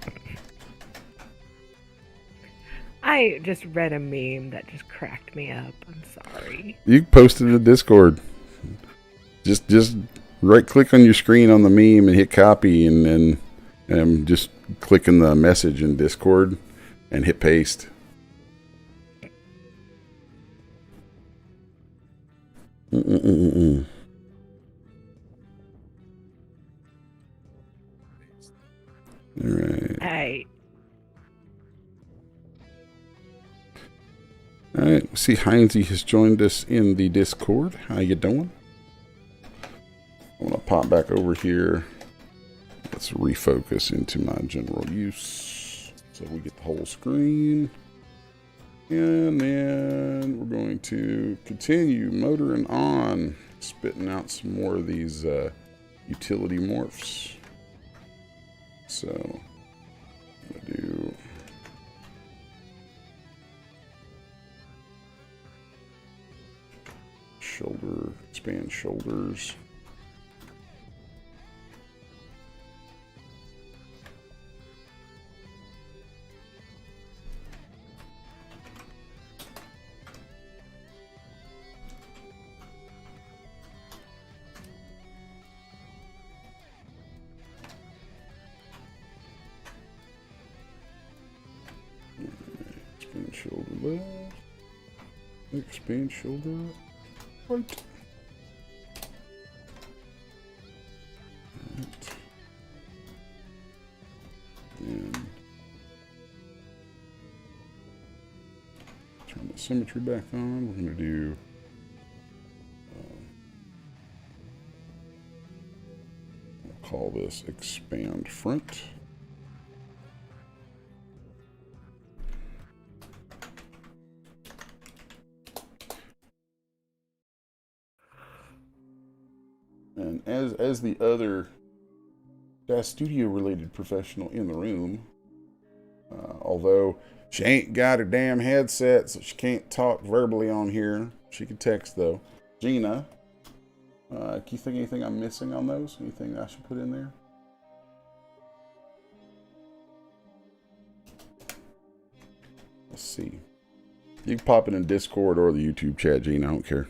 I just read a meme that just cracked me up. I'm sorry. You posted to Discord. Just right click on your screen on the meme and hit copy, and just click in the message in Discord and hit paste. All right. All right. See, Heinzie has joined us in the Discord. How you doing? I'm gonna pop back over here. Let's refocus into my general use, so we get the whole screen. And then we're going to continue motoring on, spitting out some more of these utility morphs. So I'm going to do shoulder, expand shoulders. left. Expand shoulder right. Right. And turn the symmetry back on. We're going to do we'll call this expand front. And as the other Daz Studio related professional in the room, although she ain't got her damn headset, so she can't talk verbally on here. She can text though. Gina, can you think of anything I'm missing on those? Anything I should put in there? Let's see. You can pop it in Discord or the YouTube chat, Gina. I don't care.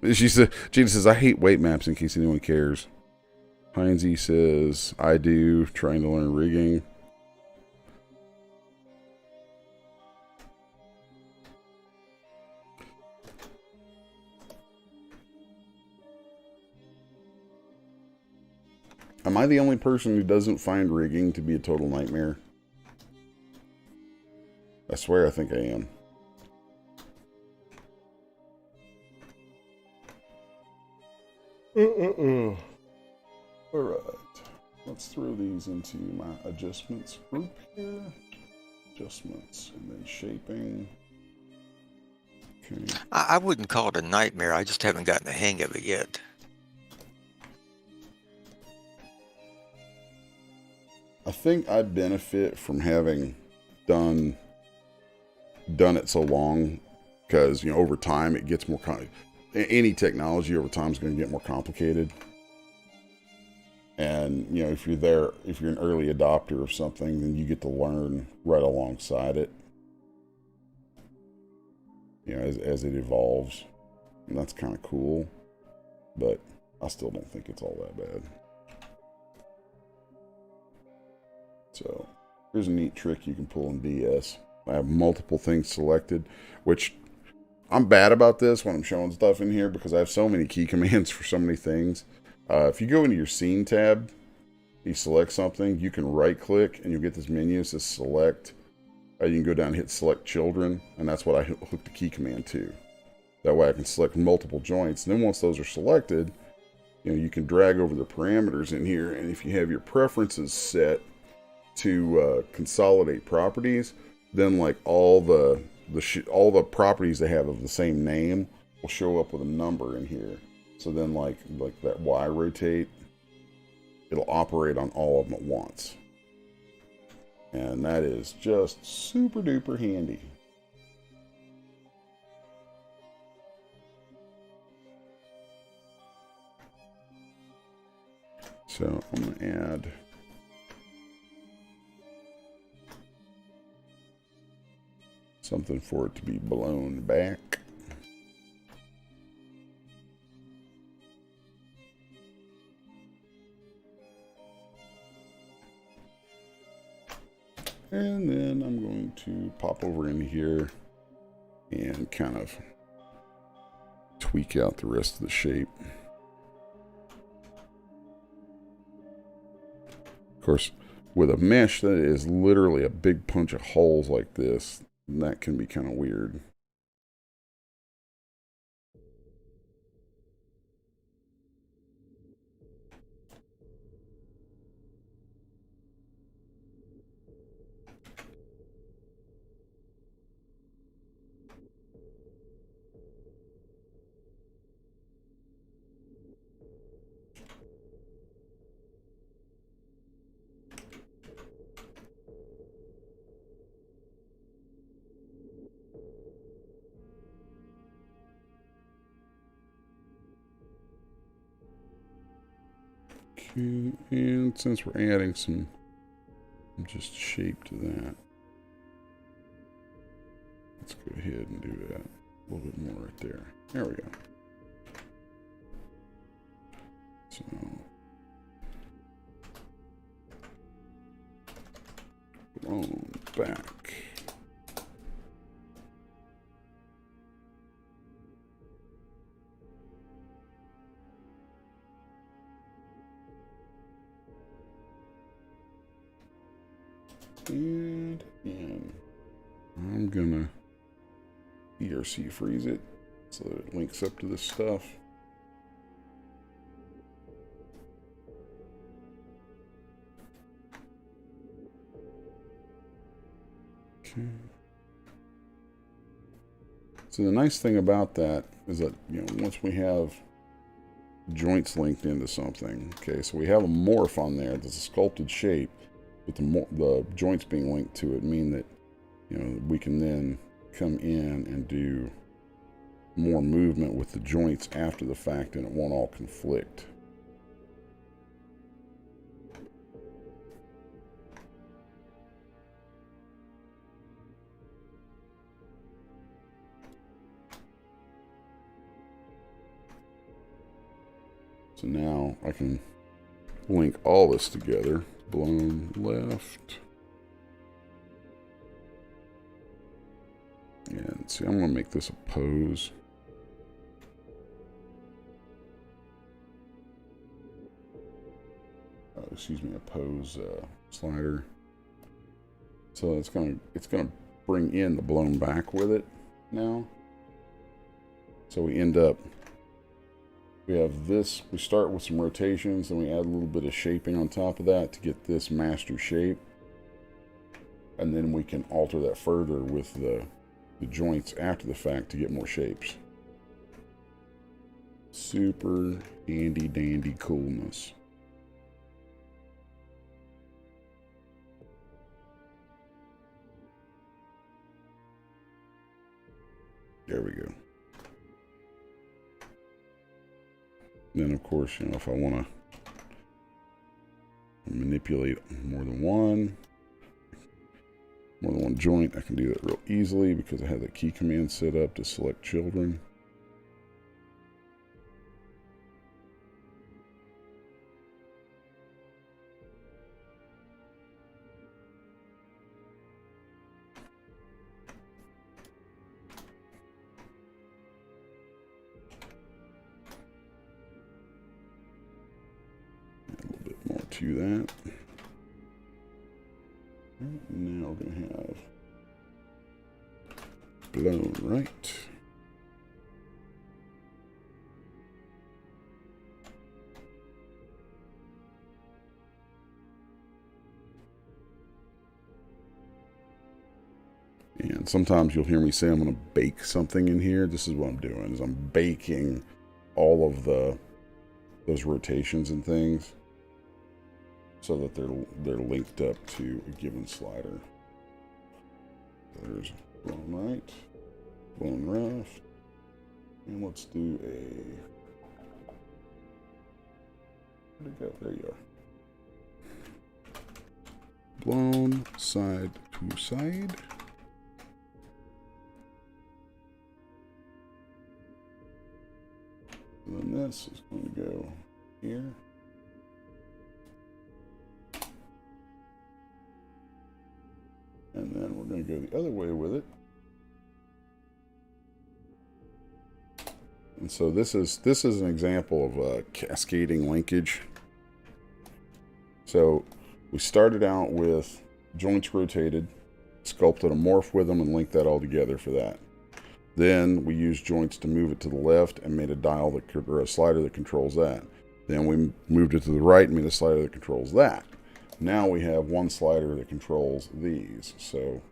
Gina says, I hate weight maps in case anyone cares. Heinze says, I do, trying to learn rigging. Am I the only person who doesn't find rigging to be a total nightmare? I swear I think I am. Alright. Let's throw these into my adjustments group here. Adjustments and then shaping. Okay. I wouldn't call it a nightmare. I just haven't gotten the hang of it yet. I think I benefit from having done it so long because, you know, over time it gets more any technology over time is going to get more complicated. And, you know, if you're an early adopter of something, then you get to learn right alongside it, you know, as it evolves. And that's kind of cool, but I still don't think it's all that bad. So here's a neat trick you can pull in DS. I have multiple things selected, which I'm bad about this when I'm showing stuff in here because I have so many key commands for so many things. If you go into your scene tab, you select something, you can right click and you'll get this menu. It says select. You can go down and hit select children, and that's what I hook the key command to. That way I can select multiple joints. And then once those are selected, you know, you can drag over the parameters in here. And if you have your preferences set to consolidate properties, then like all the properties they have of the same name will show up with a number in here. So then like that Y rotate, it'll operate on all of them at once. And that is just super duper handy. So I'm going to add something for it to be blown back. And then I'm going to pop over in here and kind of tweak out the rest of the shape. Of course, with a mesh that is literally a big bunch of holes like this, that can be kind of weird. Okay, and since we're adding some just shape to that, let's go ahead and do that a little bit more right there. There we go. So blown back. And in. I'm gonna ERC freeze it so that it links up to this stuff. Okay. So the nice thing about that is that, you know, once we have joints linked into something, okay, so we have a morph on there that's a sculpted shape, but the joints being linked to it mean that, you know, we can then come in and do more movement with the joints after the fact, and it won't all conflict. So now I can link all this together. Blown left. And see, I'm going to make this a pose. Excuse me, a pose slider. So it's gonna bring in the blown back with it now. So we end up, we have this, we start with some rotations, and we add a little bit of shaping on top of that to get this master shape. And then we can alter that further with the joints after the fact to get more shapes. Super handy dandy coolness. There we go. Then, of course, you know, if I want to manipulate more than one joint, I can do that real easily because I have the key command set up to select children. To that. Now we're going to have blown right. And sometimes you'll hear me say I'm going to bake something in here. This is what I'm doing, is I'm baking all of those rotations and things, so that they're linked up to a given slider. There's blown right, blown left, and let's do a, where'd it go? There you are. Blown side to side. And then this is going to go here. And then we're going to go the other way with it. And so this is an example of a cascading linkage. So we started out with joints rotated, sculpted a morph with them, and linked that all together for that. Then we used joints to move it to the left and made a dial or a slider that controls that. Then we moved it to the right and made a slider that controls that. Now we have one slider that controls these. So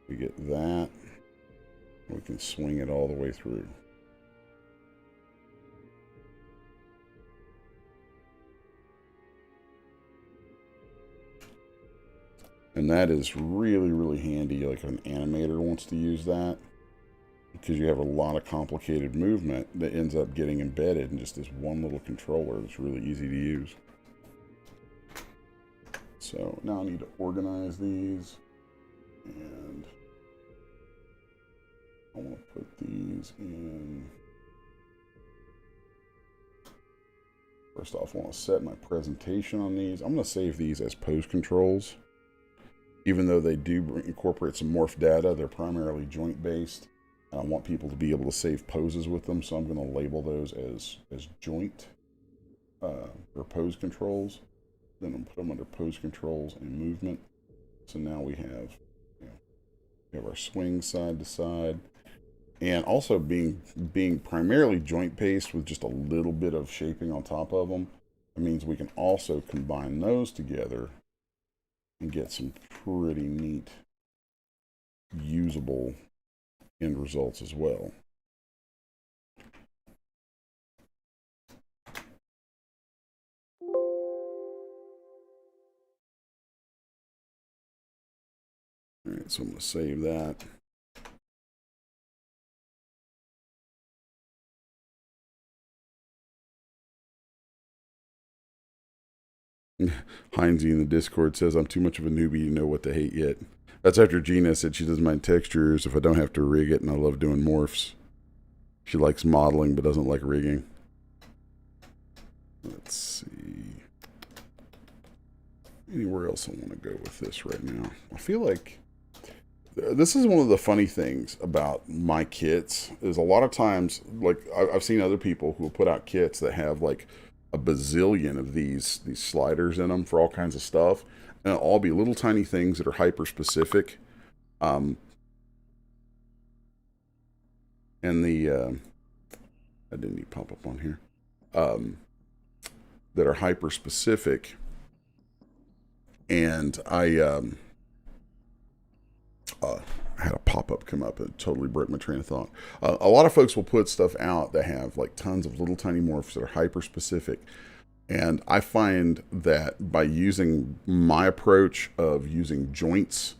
we get that. We can swing it all the way through. And that is really, really handy. Like an animator wants to use that, because you have a lot of complicated movement that ends up getting embedded in just this one little controller that's really easy to use. So now I need to organize these, and I want to put these in. First off, I want to set my presentation on these. I'm going to save these as pose controls. Even though they do incorporate some morph data, they're primarily joint based. And I want people to be able to save poses with them, so I'm going to label those as joint or pose controls. Then I'll put them under pose controls and movement. So now we have, you know, we have our swing side to side. And also being primarily joint paste with just a little bit of shaping on top of them, it means we can also combine those together and get some pretty neat, usable end results as well. All right, so I'm going to save that. Heinzie in the Discord says, I'm too much of a newbie to know what to hate yet. That's after Gina said she doesn't mind textures if I don't have to rig it, and I love doing morphs. She likes modeling but doesn't like rigging. Let's see. Anywhere else I want to go with this right now? I feel like this is one of the funny things about my kits is a lot of times, like I've seen other people who put out kits that have like a bazillion of these sliders in them for all kinds of stuff, and it'll all be little tiny things that are hyper specific. And the I didn't need pop up on here. That are hyper specific, and I had a pop-up come up and totally broke my train of thought. A lot of folks will put stuff out that have like tons of little tiny morphs that are hyper specific, and I find that by using my approach of using joints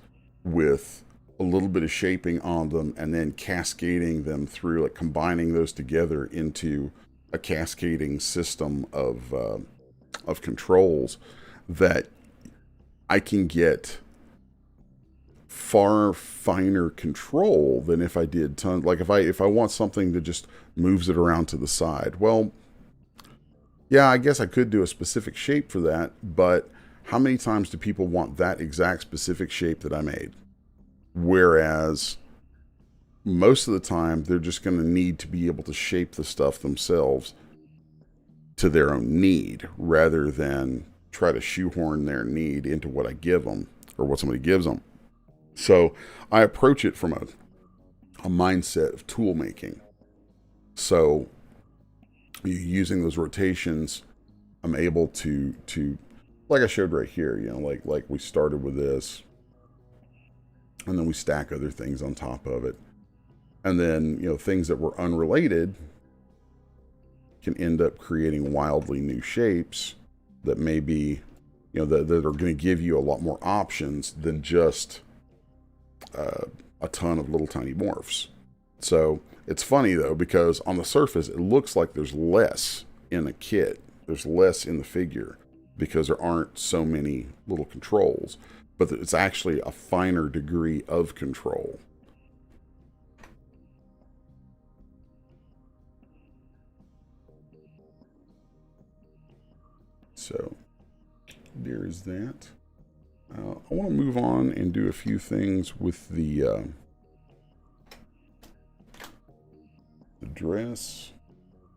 with a little bit of shaping on them and then cascading them through, like combining those together into a cascading system of controls, that I can get far finer control than if I did tons. Like if I want something that just moves it around to the side, well, yeah, I guess I could do a specific shape for that, but how many times do people want that exact specific shape that I made? Whereas most of the time they're just going to need to be able to shape the stuff themselves to their own need, rather than try to shoehorn their need into what I give them or what somebody gives them. So I approach it from a mindset of tool making. So using those rotations, I'm able to like I showed right here, you know, like we started with this, and then we stack other things on top of it, and then, you know, things that were unrelated can end up creating wildly new shapes that may be, you know, that are going to give you a lot more options than just a ton of little tiny morphs. So it's funny though, because on the surface it looks like there's less in a kit, there's less in the figure because there aren't so many little controls, but it's actually a finer degree of control. So there's that. I want to move on and do a few things with the dress.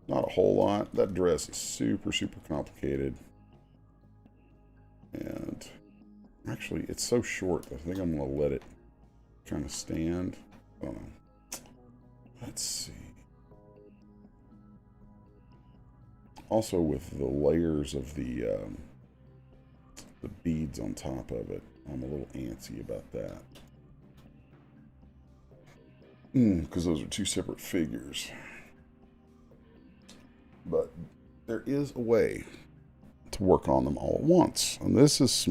Not a whole lot. That dress is super complicated, and actually it's so short I think I'm going to let it kind of stand. I don't know. Let's see. Also, with the layers of the beads on top of it, I'm a little antsy about that. Because those are two separate figures. But there is a way to work on them all at once. And this is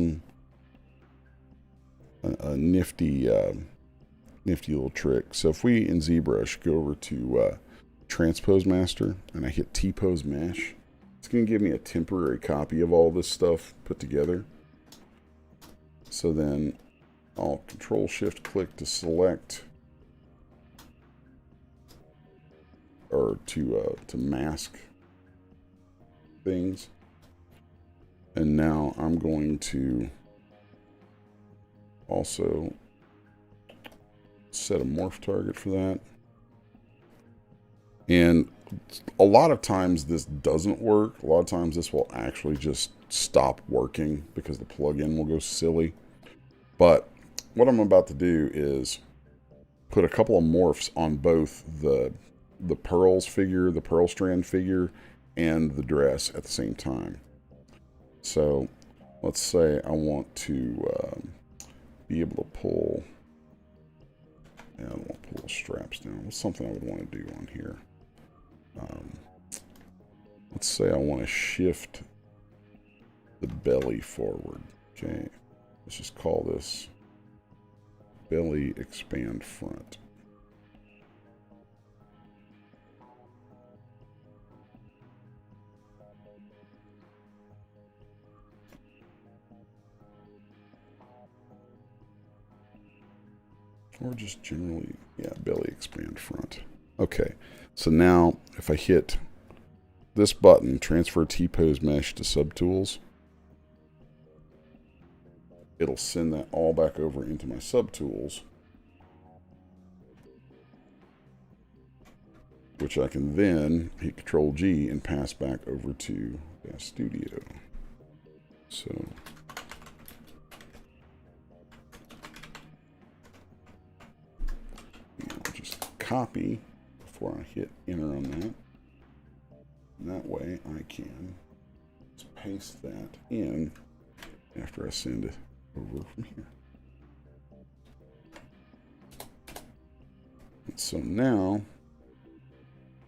a nifty little trick. So if we, in ZBrush, go over to Transpose Master, and I hit T-Pose Mesh, it's going to give me a temporary copy of all this stuff put together. So then I'll Control-Shift-Click to select, or to mask things. And now I'm going to also set a morph target for that. And a lot of times this doesn't work. A lot of times this will actually just stop working because the plugin will go silly. But what I'm about to do is put a couple of morphs on both the pearls figure, the pearl strand figure, and the dress at the same time. So let's say I want to be able to pull. Yeah, I don't want to pull the straps down. What's something I would want to do on here? Let's say I want to shift the belly forward. Okay, let's just call this belly expand front. Or just generally, yeah, belly expand front. Okay, so now if I hit this button, transfer T-pose mesh to subtools, it'll send that all back over into my subtools, which I can then hit Control G and pass back over to Daz Studio. So I'll just copy before I hit enter on that. And that way I can just paste that in after I send it over from here. And so now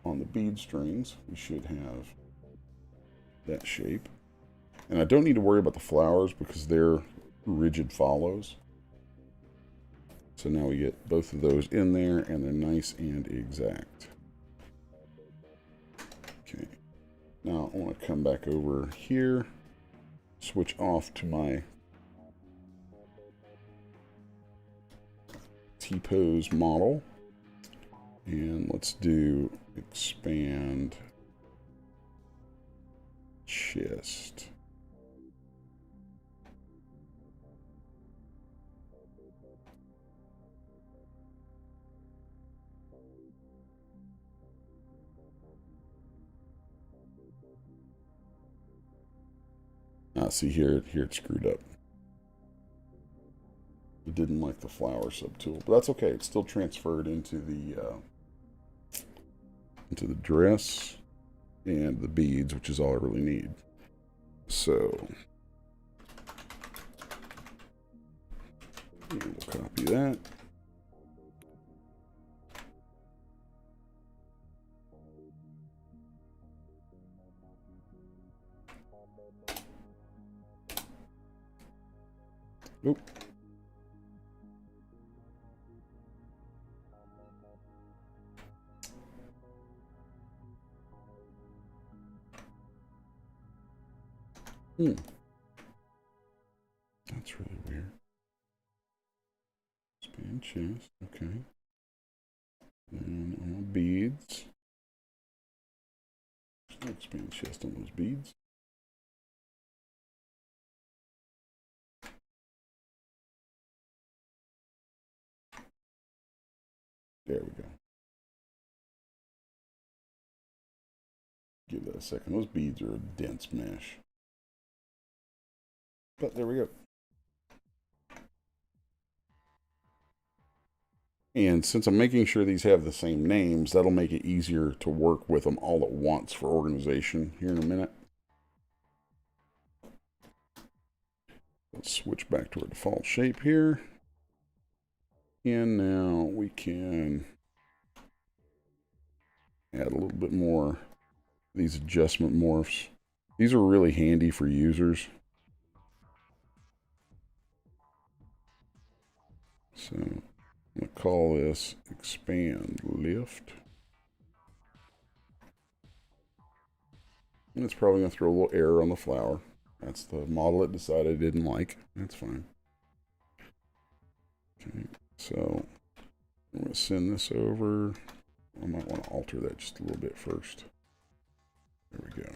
on the bead strings we should have that shape. And I don't need to worry about the flowers because they're rigid follows. So now we get both of those in there and they're nice and exact. Okay. Now I want to come back over here, switch off to my T-pose model, and let's do expand chest. See here it's screwed up. It didn't like the flower subtool, but that's okay. It's still transferred into the dress and the beads, which is all I really need. So we'll copy that. Oop. That's really weird. Expand chest, okay. And on beads. Expand chest on those beads. There we go. Give that a second. Those beads are a dense mesh. But there we go. And since I'm making sure these have the same names, that'll make it easier to work with them all at once for organization here in a minute. Let's switch back to our default shape here. And now we can add a little bit more of these adjustment morphs. These are really handy for users. So I'm going to call this expand lift. And it's probably going to throw a little error on the flower. That's the model it decided it didn't like. That's fine. Okay, so I'm going to send this over. I might want to alter that just a little bit first. There we go.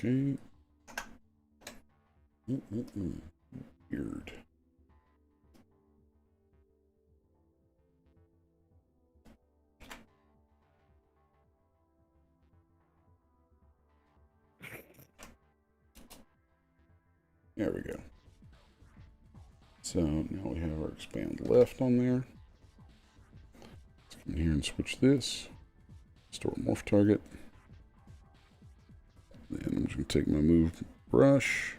Okay. Weird. There we go. So now we have our expand left on there. Let's come in here and switch this. Store morph target. Then I'm just going to take my move brush,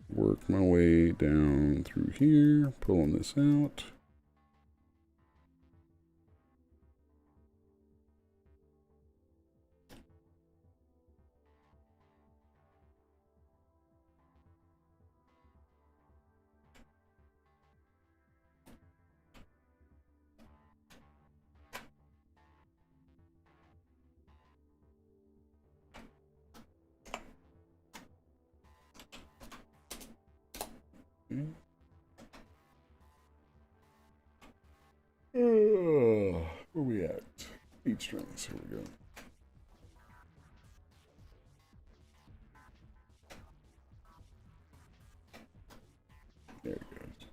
work my way down through here, pulling this out. Where we at? Beat strings. Here we go. There it goes.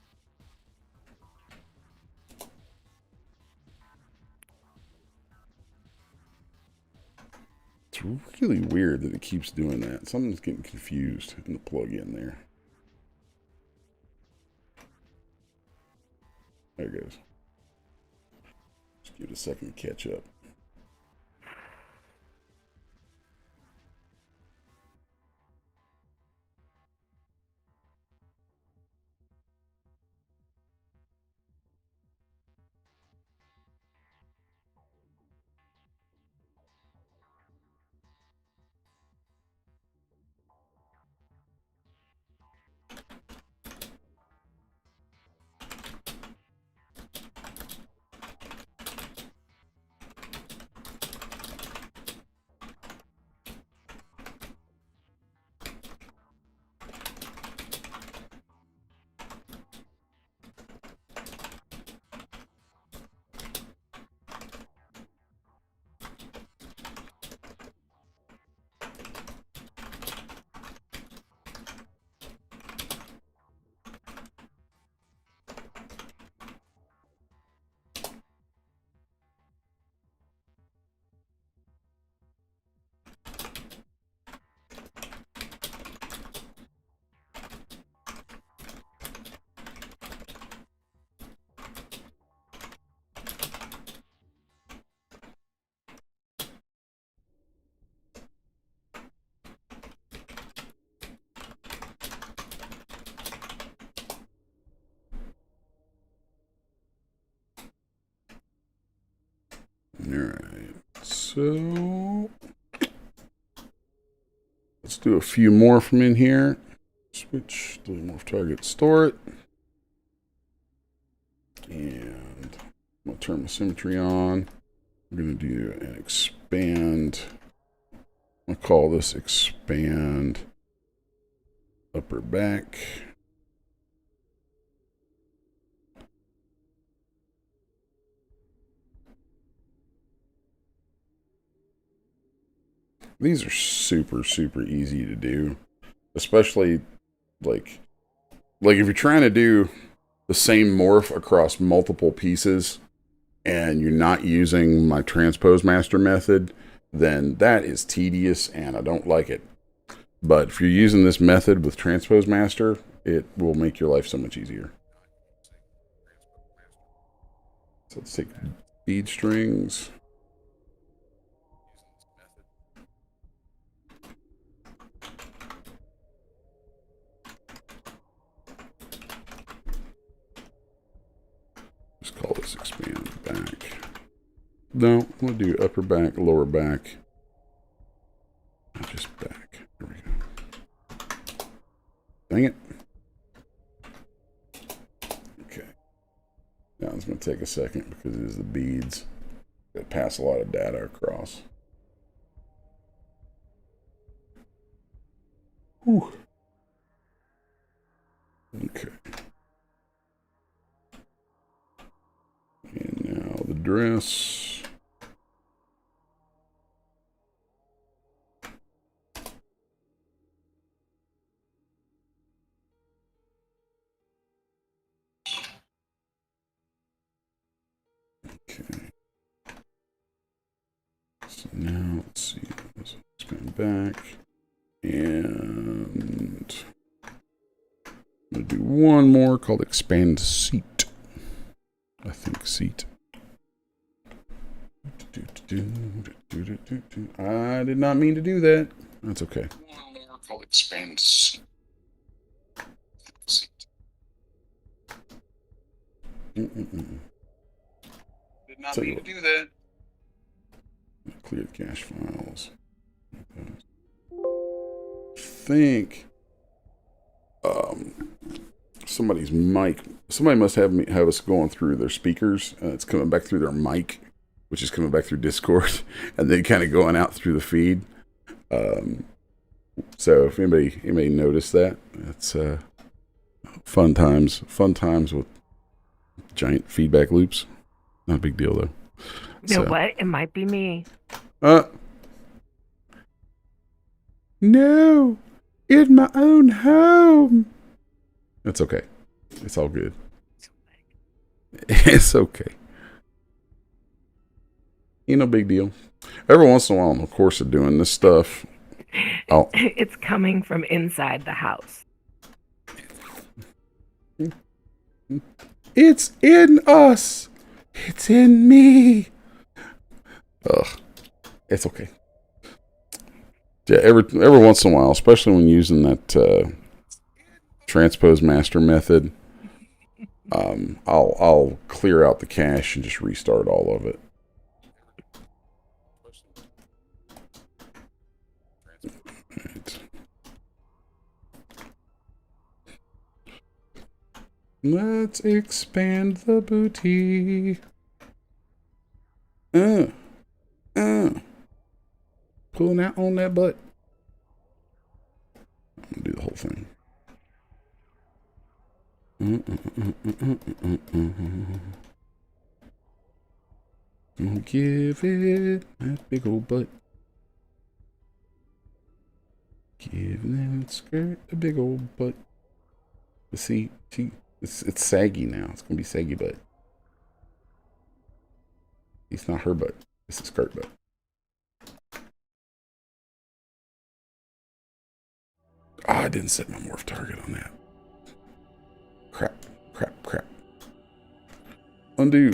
It's really weird that it keeps doing that. Something's getting confused in the plug-in there. There it goes. Just give it a second to catch up. Alright, so let's do a few more from in here. Switch, delete morph target, store it. And I'm going to turn my symmetry on. I'm going to do an expand. I'll call this expand upper back. These are super easy to do, especially like if you're trying to do the same morph across multiple pieces and you're not using my transpose master method, then that is tedious and I don't like it. But if you're using this method with transpose master, it will make your life so much easier. So let's take bead strings. Just call this expand back. No, I'm going to do upper back, lower back. Just back. There we go. Dang it. Okay. Now it's going to take a second because it is the beads that pass a lot of data across. Whew. Okay. And now the dress. back. And I'm going to do one more called Expand Seat. I think seat. I did not mean to do that. That's okay. One more called Expand Seat. Did not mean to do that. Clear the cache files. I think somebody's mic. Somebody must have us going through their speakers. It's coming back through their mic, which is coming back through Discord, and then kind of going out through the feed. So if anybody noticed that, it's fun times with giant feedback loops. Not a big deal though. You know what? It might be me. No, in my own home. It's okay. It's all good. It's okay. Ain't no big deal. Every once in a while, in the course of doing this stuff, it's coming from inside the house. It's in us. It's in me. Ugh. It's okay. Yeah, every once in a while, especially when using that transpose master method, I'll clear out the cache and just restart all of it. Right. Let's expand the booty. Pulling out on that butt. I'm gonna do the whole thing. Gonna give it that big old butt. Give that skirt a big old butt. But see, it's saggy now. It's gonna be saggy butt. It's not her butt. It's the skirt butt. I didn't set my morph target on that. Crap. Undo.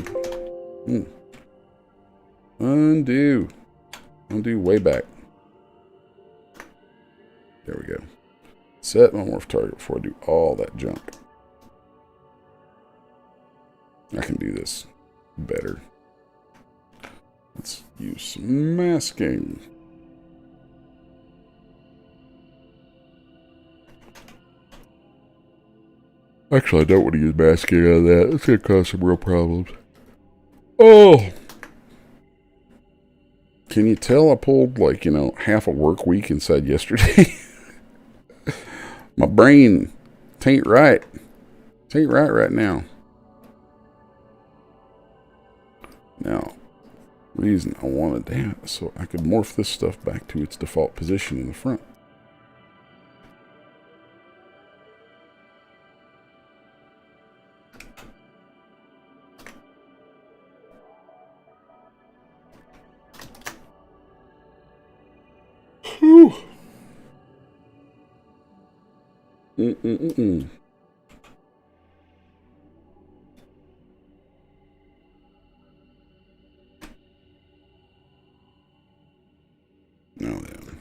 Undo way back. There we go. Set my morph target before I do all that junk. I can do this better. Let's use some masking. Actually, I don't want to use masking on that. It's going to cause some real problems. Oh! Can you tell I pulled, half a work week inside yesterday? My brain tain't right. Tain't right now. Now, reason I wanted that so I could morph this stuff back to its default position in the front. Whew. Now then,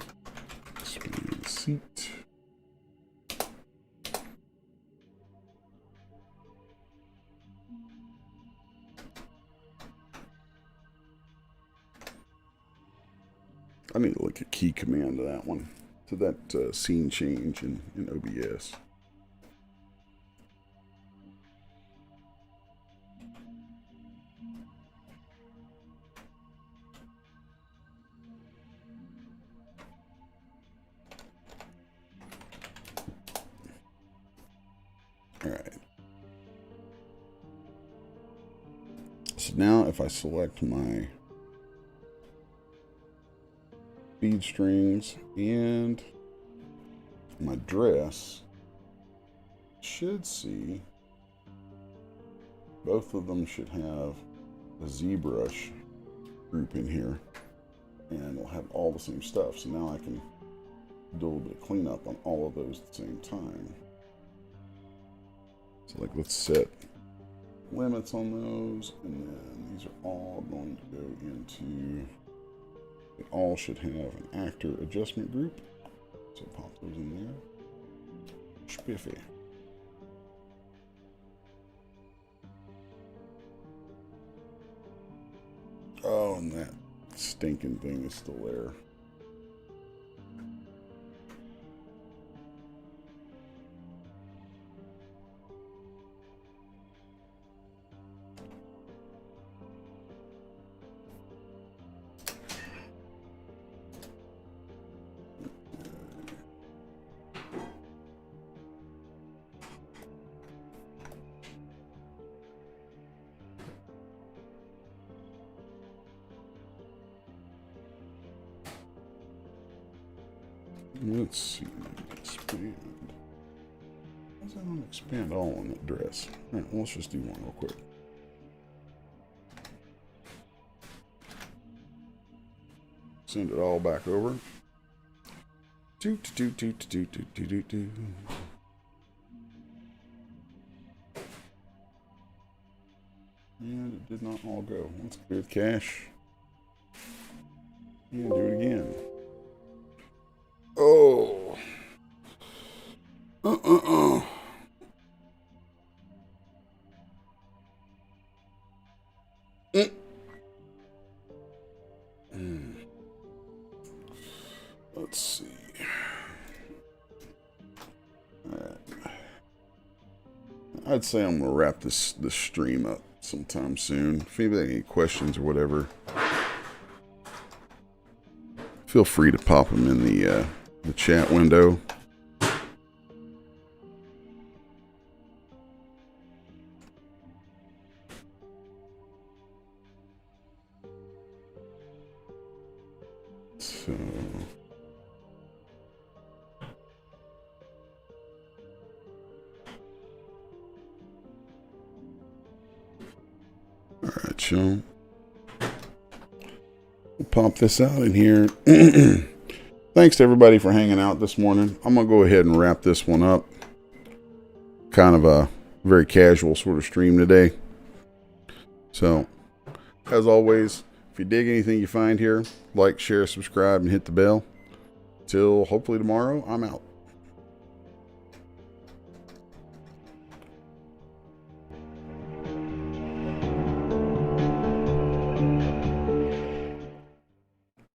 expand seat. I need to look at key command to that one, to that scene change in OBS. All right. So now if I select my feed strings and my dress, should see both of them should have a ZBrush group in here, and we'll have all the same stuff. So now I can do a little bit of cleanup on all of those at the same time. So like, let's set limits on those, and then these are all going to go into, they all should have an actor adjustment group. So pop those in there. Spiffy. Oh, and that stinking thing is still there. Let's see. Expand. Why does that not expand all on that dress? All right, well, let's just do one real quick. Send it all back over. Yeah, it did not all go. Let's clear the cache. And do it again. Oh. Let's see. All right. I'd say I'm gonna wrap this stream up sometime soon. If anybody has any questions or whatever, feel free to pop them in the chat window. So, all right, y'all. We'll pop this out in here. Thanks to everybody for hanging out this morning. I'm going to go ahead and wrap this one up. Kind of a very casual sort of stream today. So, as always, if you dig anything you find here, like, share, subscribe, and hit the bell. Till hopefully tomorrow, I'm out.